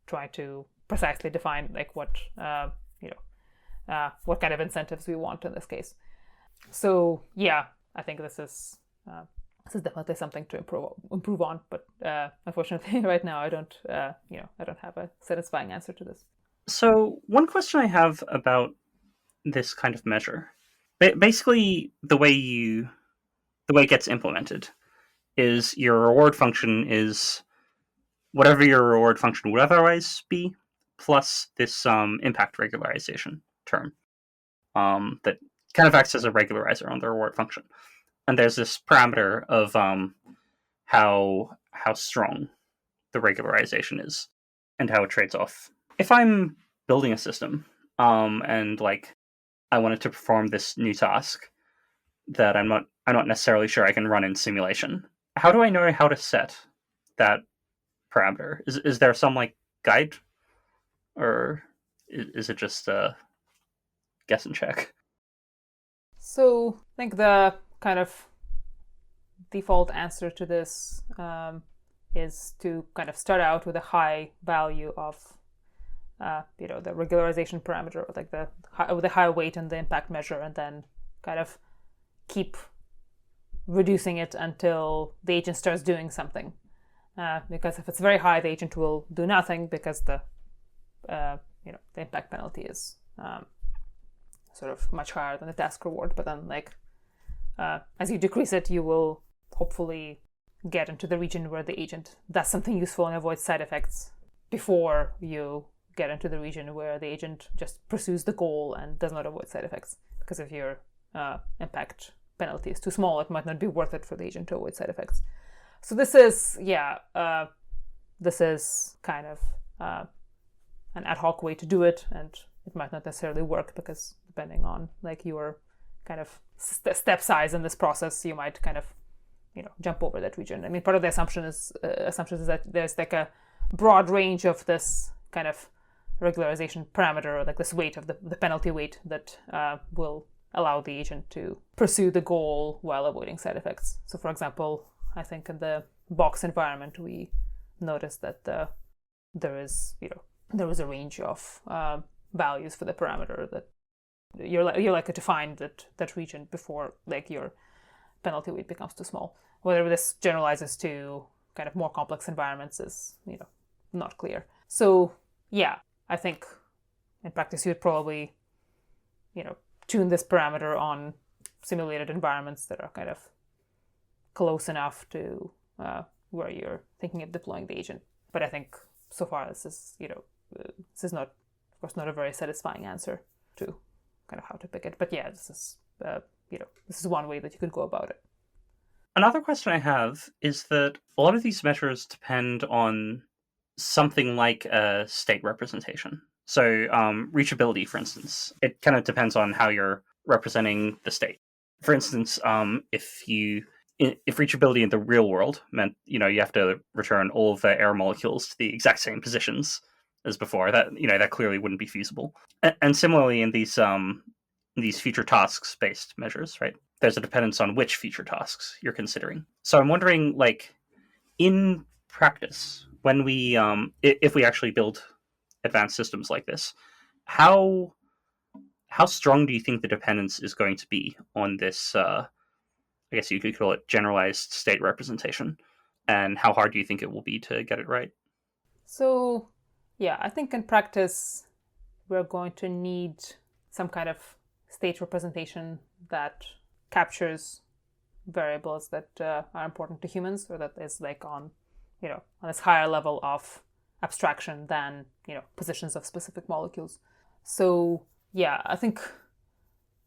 trying to precisely define like what kind of incentives we want in this case. So I think this is definitely something to improve on, but unfortunately right now I don't have a satisfying answer to this. So one question I have about this kind of measure, basically the way it gets implemented is your reward function is whatever your reward function would otherwise be, plus this impact regularization term that kind of acts as a regularizer on the reward function. And there's this parameter of how strong the regularization is and how it trades off. If I'm building a system and like I wanted to perform this new task that I'm not necessarily sure I can run in simulation, how do I know how to set that parameter? Is there some like guide, or is it just a guess and check? So I think the kind of default answer to this is to kind of start out with a high value of the regularization parameter, or like with a high weight in the impact measure, and then kind of keep reducing it until the agent starts doing something. Because if it's very high, the agent will do nothing because the impact penalty is sort of much higher than the task reward. But then as you decrease it, you will hopefully get into the region where the agent does something useful and avoids side effects before you get into the region where the agent just pursues the goal and does not avoid side effects. Because if your impact penalty is too small, it might not be worth it for the agent to avoid side effects. So this is kind of an ad hoc way to do it, and it might not necessarily work because depending on like your kind of step size in this process, you might kind of jump over that region. I mean, part of the assumption is that there's like a broad range of this kind of regularization parameter, or like this weight of the penalty weight that will allow the agent to pursue the goal while avoiding side effects. So for example, I think in the box environment, we noticed that there was a range of values for the parameter that you're likely to find that region before like your penalty weight becomes too small. Whether this generalizes to kind of more complex environments is not clear. So I think in practice you would probably tune this parameter on simulated environments that are kind of close enough to where you're thinking of deploying the agent. But I think so far this is not, of course, not a very satisfying answer to kind of how to pick it. But this is one way that you could go about it. Another question I have is that a lot of these measures depend on something like a state representation. So reachability, for instance, it kind of depends on how you're representing the state. For instance, if reachability in the real world meant you have to return all of the air molecules to the exact same positions as before, that clearly wouldn't be feasible. And similarly, in these future tasks based measures, right? There's a dependence on which future tasks you're considering. So I'm wondering, like, in practice, when we if we actually build advanced systems like this, how strong do you think the dependence is going to be on this I guess you could call it generalized state representation, and how hard do you think it will be to get it right? So I think in practice we're going to need some kind of state representation that captures variables that are important to humans, or that is like on this higher level of abstraction than positions of specific molecules. So I think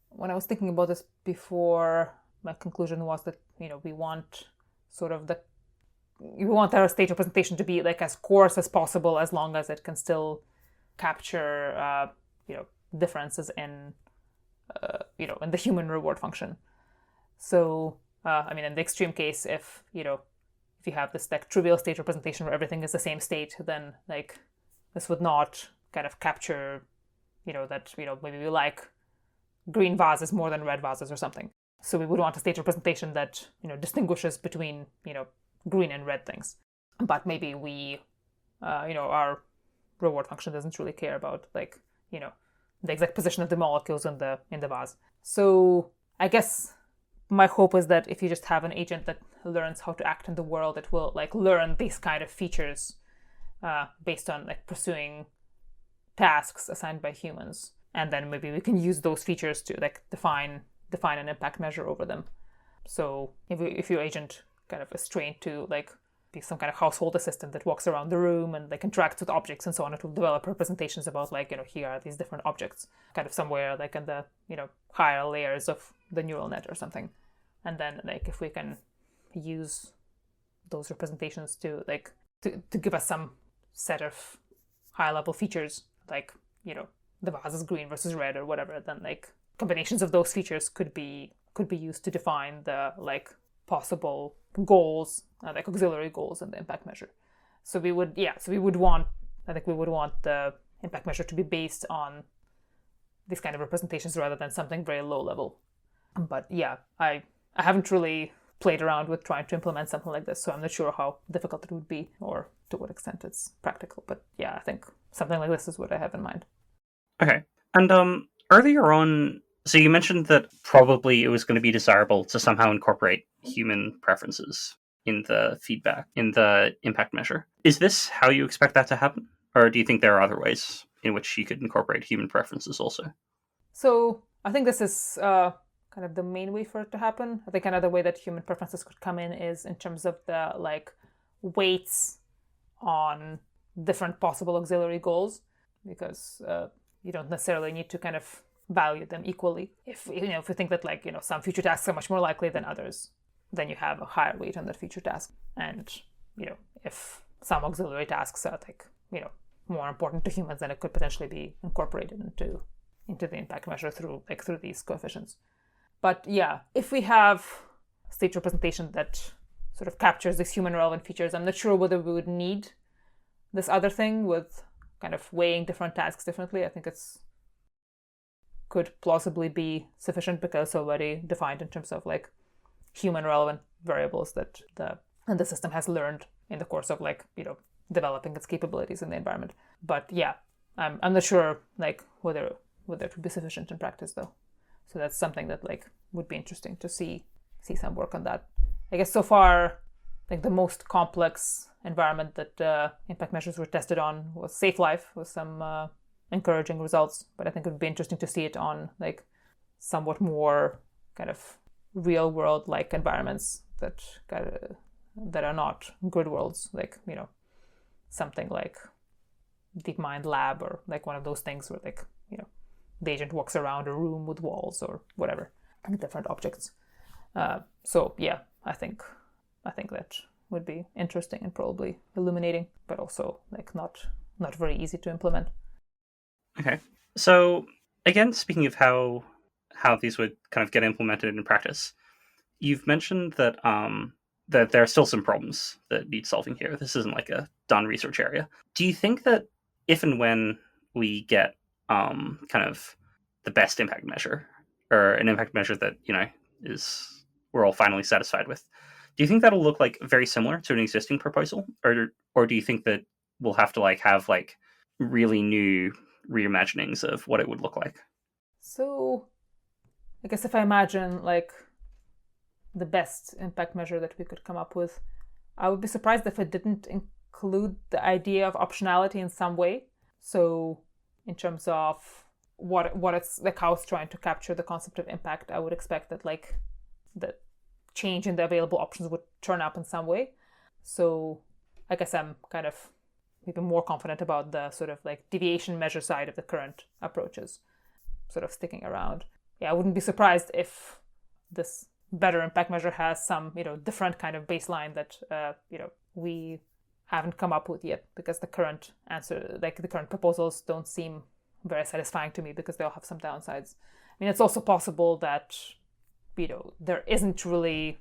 when I was thinking about this before, my conclusion was that we want our state representation to be like as coarse as possible, as long as it can still capture differences in in the human reward function. So I mean, in the extreme case, if if you have this like trivial state representation where everything is the same state, then like this would not kind of capture, that maybe we like green vases more than red vases or something. So we would want a state representation that distinguishes between green and red things. But maybe we, our reward function doesn't really care about like the exact position of the molecules in the vase. So I guess my hope is that if you just have an agent that learns how to act in the world, it will like learn these kind of features based on like pursuing tasks assigned by humans, and then maybe we can use those features to like define an impact measure over them. So if your agent kind of is trained to like be some kind of household assistant that walks around the room and like interacts with objects and so on, it will develop representations about like here are these different objects kind of somewhere like in the higher layers of the neural net or something. And then like if we can use those representations to like to give us some set of high level features, like the vase is green versus red or whatever, then like combinations of those features could be used to define the like possible goals, like auxiliary goals in the impact measure. So we would want the impact measure to be based on these kind of representations rather than something very low level. But yeah, I haven't really played around with trying to implement something like this, so I'm not sure how difficult it would be or to what extent it's practical. But yeah, I think something like this is what I have in mind. Okay. And earlier on, so you mentioned that probably it was going to be desirable to somehow incorporate human preferences in the feedback, in the impact measure. Is this how you expect that to happen? Or do you think there are other ways in which you could incorporate human preferences also? So I think this is kind of the main way for it to happen. I think another way that human preferences could come in is in terms of the like weights on different possible auxiliary goals, because you don't necessarily need to kind of value them equally. If if you think that like some future tasks are much more likely than others, then you have a higher weight on that future task. And if some auxiliary tasks are like more important to humans, then it could potentially be incorporated into the impact measure through these coefficients. But yeah, if we have state representation that sort of captures these human relevant features, I'm not sure whether we would need this other thing with kind of weighing different tasks differently. I think it's could plausibly be sufficient because it's already defined in terms of like human relevant variables that the system has learned in the course of like developing its capabilities in the environment. But yeah, I'm not sure like whether it would be sufficient in practice though. So that's something that like would be interesting to see some work on that. I guess so far, like the most complex environment that impact measures were tested on was safe life, with some encouraging results. But I think it would be interesting to see it on like somewhat more kind of real world like environments that are not good worlds, like something like DeepMind Lab or like one of those things where like the agent walks around a room with walls or whatever, and different objects. So yeah, I think that would be interesting and probably illuminating, but also like not very easy to implement. Okay. So again, speaking of how these would kind of get implemented in practice, you've mentioned that that there are still some problems that need solving here. This isn't like a done research area. Do you think that if and when we get kind of the best impact measure, or an impact measure that is we're all finally satisfied with, do you think that'll look like very similar to an existing proposal, or do you think that we'll have to like have like really new reimaginings of what it would look like? So I guess if I imagine like the best impact measure that we could come up with, I would be surprised if it didn't include the idea of optionality in some way. So in terms of what it's like, how it's trying to capture the concept of impact, I would expect that like the change in the available options would turn up in some way. So I guess I'm kind of maybe more confident about the sort of like deviation measure side of the current approaches sort of sticking around. Yeah, I wouldn't be surprised if this better impact measure has some different kind of baseline that we haven't come up with yet, because the current answer, like the current proposals, don't seem very satisfying to me because they all have some downsides. I mean, it's also possible that there isn't really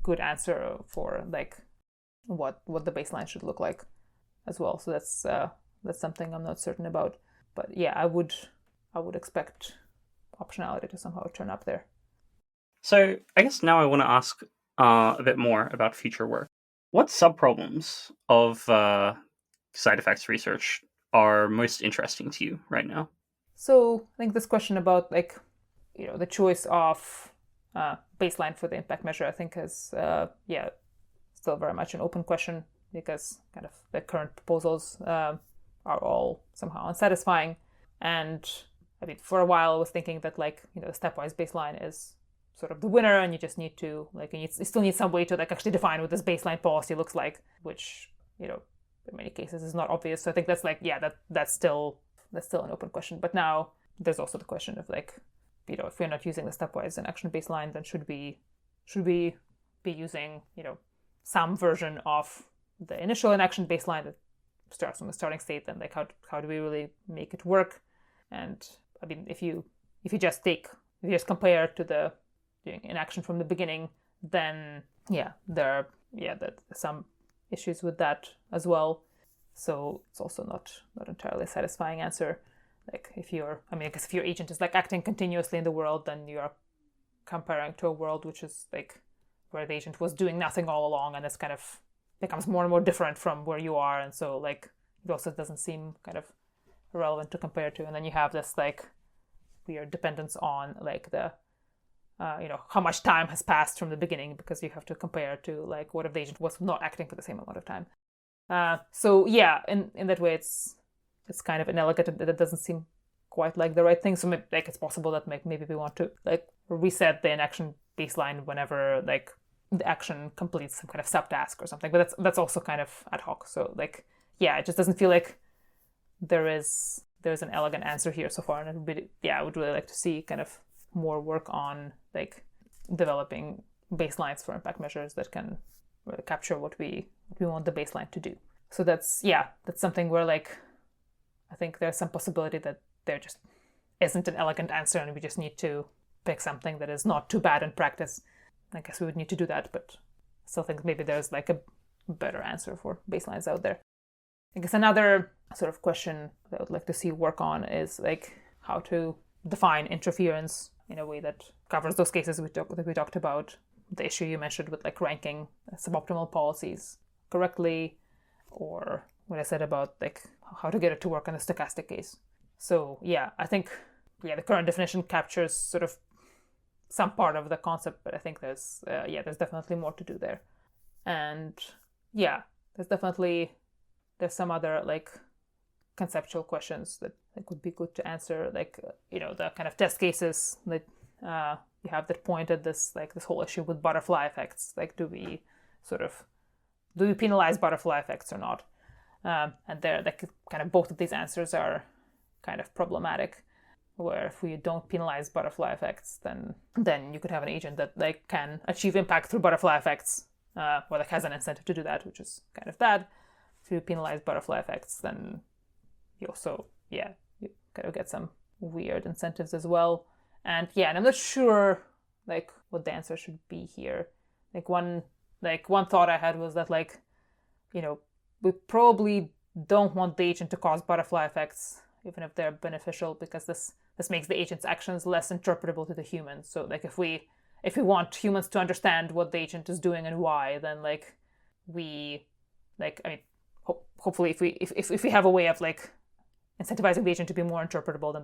good answer for like what the baseline should look like as well. So that's something I'm not certain about. But yeah, I would expect optionality to somehow turn up there. So I guess now I want to ask a bit more about future work. What subproblems of side effects research are most interesting to you right now? So I think this question about like, the choice of baseline for the impact measure, I think is still very much an open question, because kind of the current proposals are all somehow unsatisfying. And I mean, for a while I was thinking that like, the stepwise baseline is sort of the winner, and you just need to like, you still need some way to like actually define what this baseline policy looks like, which, in many cases is not obvious. So I think that's like, that's still an open question. But now there's also the question of like, if we're not using the stepwise inaction baseline, then should we be using, some version of the initial inaction baseline that starts from the starting state? Then like, how do we really make it work? And I mean, if you just compare to the inaction from the beginning, then there are some issues with that as well. So it's also not entirely a satisfying answer. Like if your agent is like acting continuously in the world, then you are comparing to a world which is like where the agent was doing nothing all along, and it's kind of becomes more and more different from where you are, and so like it also doesn't seem kind of relevant to compare to. And then you have this like weird dependence on like the how much time has passed from the beginning, because you have to compare to like what if the agent was not acting for the same amount of time. So yeah, in that way, it's kind of inelegant. It doesn't seem quite like the right thing. So maybe, like, it's possible that maybe we want to like reset the inaction baseline whenever like the action completes some kind of subtask or something. But that's also kind of ad hoc. So like, yeah, it just doesn't feel like there's an elegant answer here so far. And I would really like to see kind of more work on like developing baselines for impact measures that can really capture what we want the baseline to do. So that's something where like I think there's some possibility that there just isn't an elegant answer, and we just need to pick something that is not too bad in practice. I guess we would need to do that, but I still think maybe there's like a better answer for baselines out there. I guess another sort of question that I would like to see work on is like how to define interference in a way that covers those cases that we talked about, the issue you mentioned with like ranking suboptimal policies correctly, or what I said about like how to get it to work in a stochastic case. So yeah, I think the current definition captures sort of some part of the concept, but I think there's definitely more to do there. And there's some other like conceptual questions that would be good to answer, like the kind of test cases that you have that point at this whole issue with butterfly effects. Like, do we penalize butterfly effects or not? And there, like, kind of both of these answers are kind of problematic. Where if we don't penalize butterfly effects, then you could have an agent that like can achieve impact through butterfly effects, or like has an incentive to do that, which is kind of bad. If you penalize butterfly effects, then you also you kind of get some weird incentives as well. And and I'm not sure like what the answer should be here. Like one thought I had was that like we probably don't want the agent to cause butterfly effects, even if they're beneficial, because this makes the agent's actions less interpretable to the humans. So like if we want humans to understand what the agent is doing and why, then like we like I mean hopefully if we have a way of like incentivizing the agent to be more interpretable, then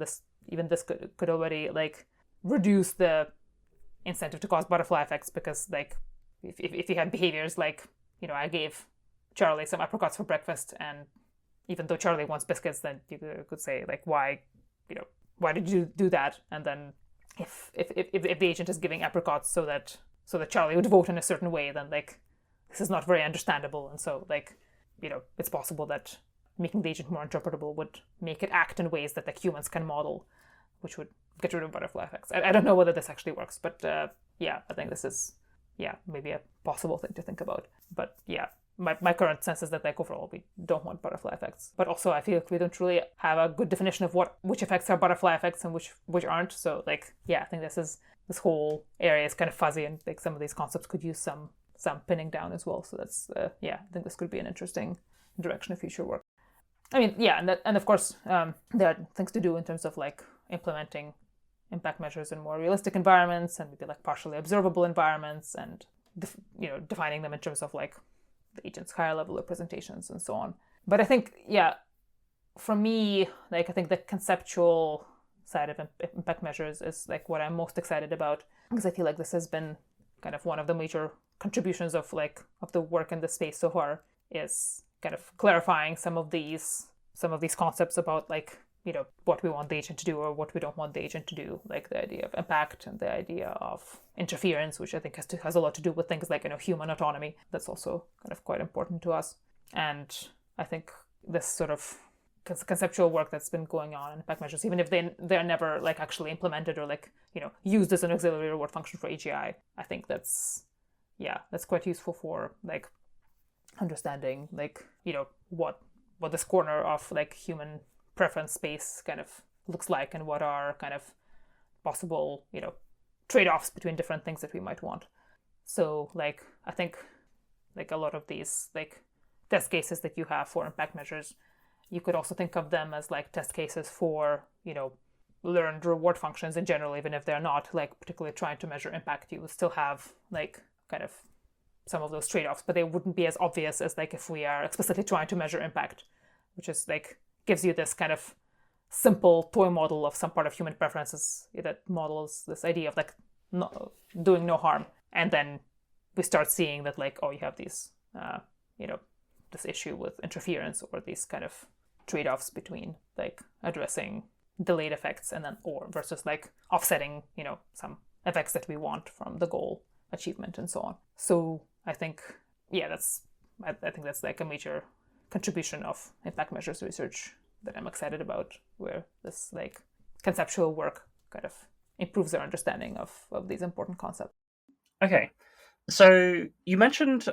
this could already like reduce the incentive to cause butterfly effects, because like if you had behaviors like I gave Charlie some apricots for breakfast, and even though Charlie wants biscuits, then you could say like why did you do that? And then if the agent is giving apricots so that Charlie would vote in a certain way, then like this is not very understandable. And so like it's possible that making the agent more interpretable would make it act in ways that like humans can model, which would get rid of butterfly effects. I don't know whether this actually works, but I think this is maybe a possible thing to think about. But my current sense is that like overall we don't want butterfly effects, but also I feel like we don't really have a good definition of which effects are butterfly effects and which aren't. So like I think this whole area is kind of fuzzy, and like some of these concepts could use some some pinning down as well. So that's I think this could be an interesting direction of future work. I mean, yeah, and of course there are things to do in terms of like implementing impact measures in more realistic environments and maybe like partially observable environments, and defining them in terms of like the agent's higher level representations and so on. But I think, for me, like I think the conceptual side of impact measures is like what I'm most excited about, because I feel like this has been kind of one of the major contributions of the work in the space so far, is kind of clarifying some of these concepts about like what we want the agent to do or what we don't want the agent to do, like the idea of impact and the idea of interference, which I think has a lot to do with things like human autonomy. That's also kind of quite important to us. And I think this sort of conceptual work that's been going on in impact measures, even if they're never like actually implemented or like used as an auxiliary reward function for AGI, I think that's quite useful for like understanding like what this corner of like human preference space kind of looks like, and what are kind of possible trade-offs between different things that we might want. So like I think like a lot of these like test cases that you have for impact measures, you could also think of them as like test cases for learned reward functions in general. Even if they're not like particularly trying to measure impact, you would still have like kind of some of those trade-offs, but they wouldn't be as obvious as like if we are explicitly trying to measure impact, which is like gives you this kind of simple toy model of some part of human preferences that models this idea of like doing no harm. And then we start seeing that like, oh, you have these this issue with interference, or these kind of trade-offs between like addressing delayed effects and then or versus like offsetting some effects that we want from the goal achievement and so on. So I think I think that's like a major contribution of impact measures research that I'm excited about, where this like conceptual work kind of improves our understanding of these important concepts. Okay, so you mentioned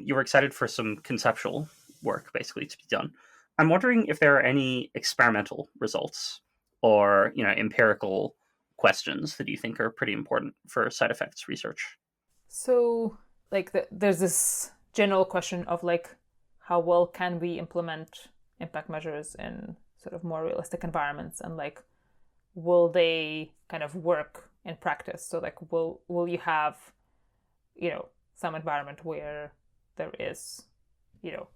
you were excited for some conceptual work basically to be done. I'm wondering if there are any experimental results or empirical questions that you think are pretty important for side effects research. So like there's this general question of like how well can we implement impact measures in sort of more realistic environments, and like will they kind of work in practice? So like will you have some environment where there is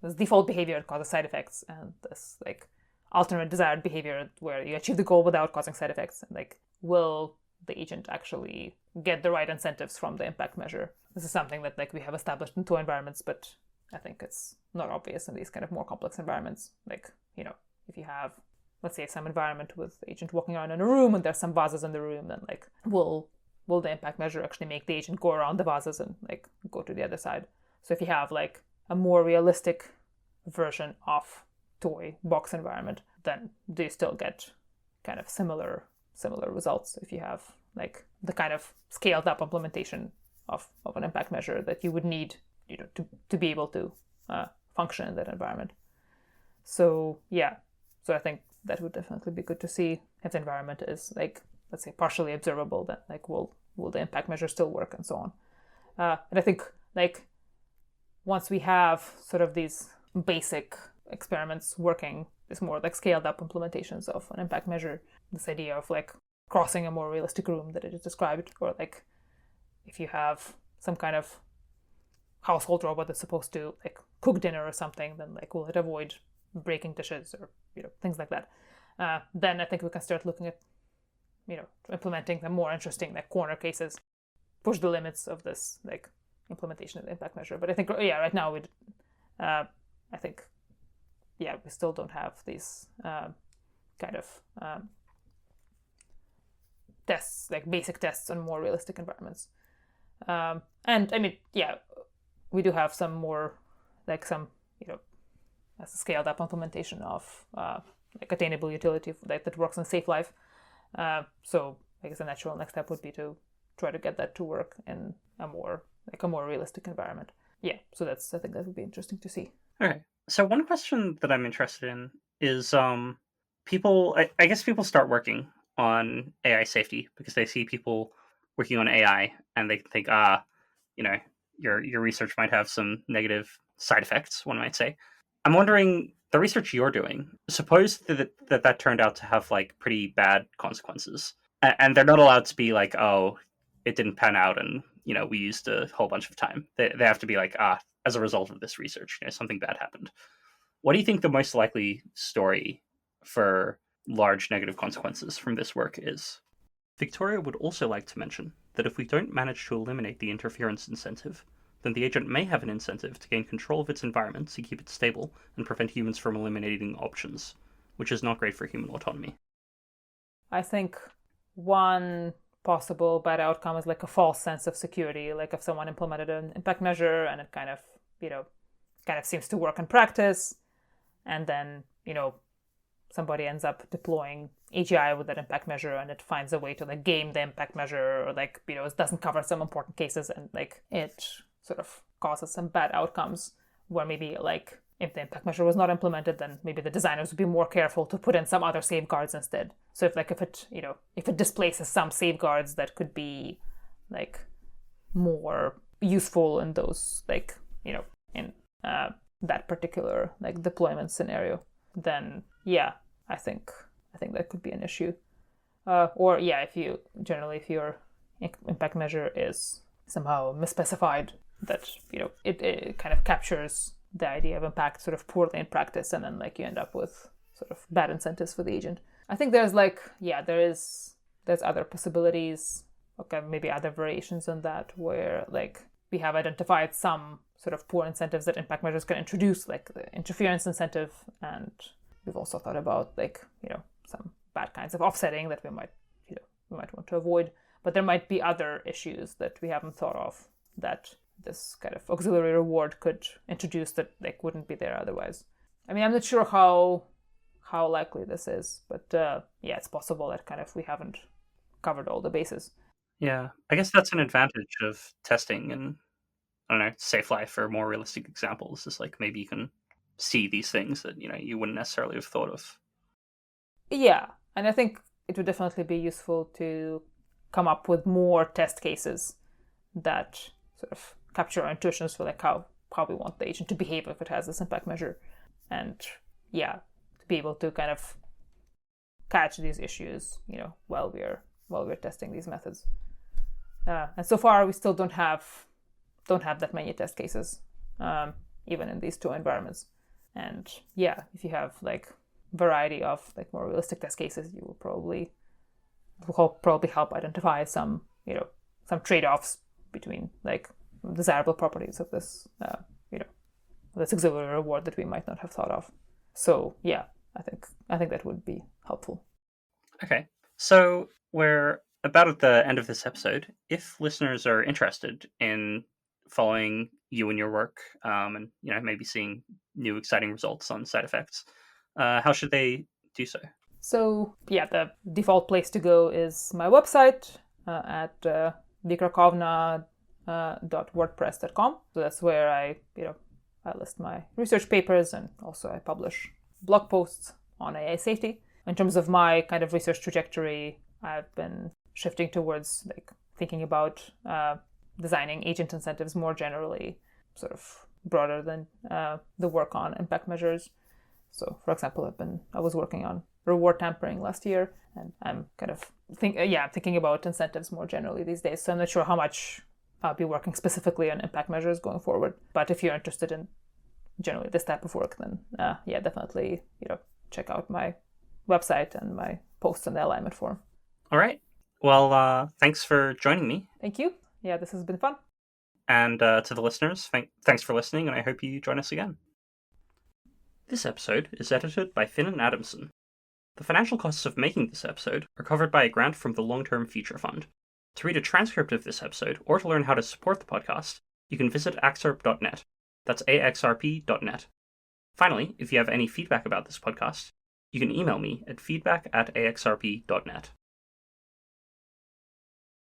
this default behavior that causes side effects, and this like alternate desired behavior where you achieve the goal without causing side effects, and like will the agent actually get the right incentives from the impact measure? This is something that like we have established in toy environments, but I think it's not obvious in these kind of more complex environments. Like if you have, let's say, some environment with the agent walking around in a room and there's some vases in the room, then like will the impact measure actually make the agent go around the vases and like go to the other side? So if you have like a more realistic version of toy box environment, then do you still get kind of similar results if you have like the kind of scaled up implementation of an impact measure that you would need to be able to function in that environment? So I think that would definitely be good to see. If the environment is like, let's say, partially observable, then like will the impact measure still work, and so on. And I think like once we have sort of these basic experiments working, this more like scaled up implementations of an impact measure, this idea of like crossing a more realistic room that I just described, or like if you have some kind of household robot that's supposed to like cook dinner or something, then like will it avoid breaking dishes or things like that? Then I think we can start looking at implementing the more interesting like corner cases, push the limits of this like implementation of the impact measure. But I think right now I think we still don't have these kind of tests, like basic tests on more realistic environments. And I mean, we do have some more like some as a scaled up implementation of like attainable utility that works in safe life. So I guess the natural next step would be to try to get that to work in a more realistic environment. So I think that would be interesting to see. Okay. So one question that I'm interested in is I guess people start working on AI safety because they see people working on AI and they think, your research might have some negative side effects, one might say. I'm wondering, the research you're doing, suppose that turned out to have like pretty bad consequences, and they're not allowed to be like, oh, it didn't pan out, and we used a whole bunch of time. They have to be like, as a result of this research, something bad happened. What do you think the most likely story for large negative consequences from this work is? Victoria would also like to mention that if we don't manage to eliminate the interference incentive, then the agent may have an incentive to gain control of its environment to keep it stable and prevent humans from eliminating options, which is not great for human autonomy. I think one possible bad outcome is like a false sense of security, like if someone implemented an impact measure and it kind of seems to work in practice, and then somebody ends up deploying AGI with that impact measure, and it finds a way to like game the impact measure, or it doesn't cover some important cases, and like it sort of causes some bad outcomes where maybe like if the impact measure was not implemented, then maybe the designers would be more careful to put in some other safeguards instead. So if it displaces some safeguards that could be like more useful in those in that particular like deployment scenario, then yeah, I think that could be an issue. Or yeah, if your impact measure is somehow misspecified, that it kind of captures the idea of impact sort of poorly in practice, and then like you end up with sort of bad incentives for the agent. I think there's there's other possibilities, okay, maybe other variations on that, where like we have identified some sort of poor incentives that impact measures can introduce, like the interference incentive, and we've also thought about like some bad kinds of offsetting that we might want to avoid. But there might be other issues that we haven't thought of that this kind of auxiliary reward could introduce that like wouldn't be there otherwise. I mean, I'm not sure how likely this is, but yeah, it's possible that kind of we haven't covered all the bases. Yeah, I guess that's an advantage of testing and, I don't know, safe life for more realistic examples. Is like maybe you can see these things that you wouldn't necessarily have thought of. Yeah, and I think it would definitely be useful to come up with more test cases that sort of capture our intuitions for like how we want the agent to behave if it has this impact measure, and yeah, to be able to kind of catch these issues, while we're testing these methods. And so far, we still don't have that many test cases, even in these two environments. And yeah, if you have like variety of like more realistic test cases, you will probably help identify some trade-offs between like desirable properties of this this auxiliary reward that we might not have thought of. So yeah, I think that would be helpful. Okay, so we're about at the end of this episode. If listeners are interested in following you and your work, and maybe seeing new exciting results on side effects, how should they do so? So yeah, the default place to go is my website at Krakovna.wordpress.com. So that's where I list my research papers, and also I publish blog posts on AI safety. In terms of my kind of research trajectory, I've been shifting towards like thinking about designing agent incentives more generally, sort of broader than the work on impact measures. So, for example, I was working on reward tampering last year, and I'm kind of thinking about incentives more generally these days. So I'm not sure how much I'll be working specifically on impact measures going forward. But if you're interested in generally this type of work, then yeah, definitely check out my website and my posts on the alignment forum. All right. Well, thanks for joining me. Thank you. Yeah, this has been fun. And to the listeners, thanks for listening, and I hope you join us again. This episode is edited by Finn and Adamson. The financial costs of making this episode are covered by a grant from the Long-Term Future Fund. To read a transcript of this episode, or to learn how to support the podcast, you can visit axrp.net. That's axrp.net. Finally, if you have any feedback about this podcast, you can email me at feedback@axrp.net.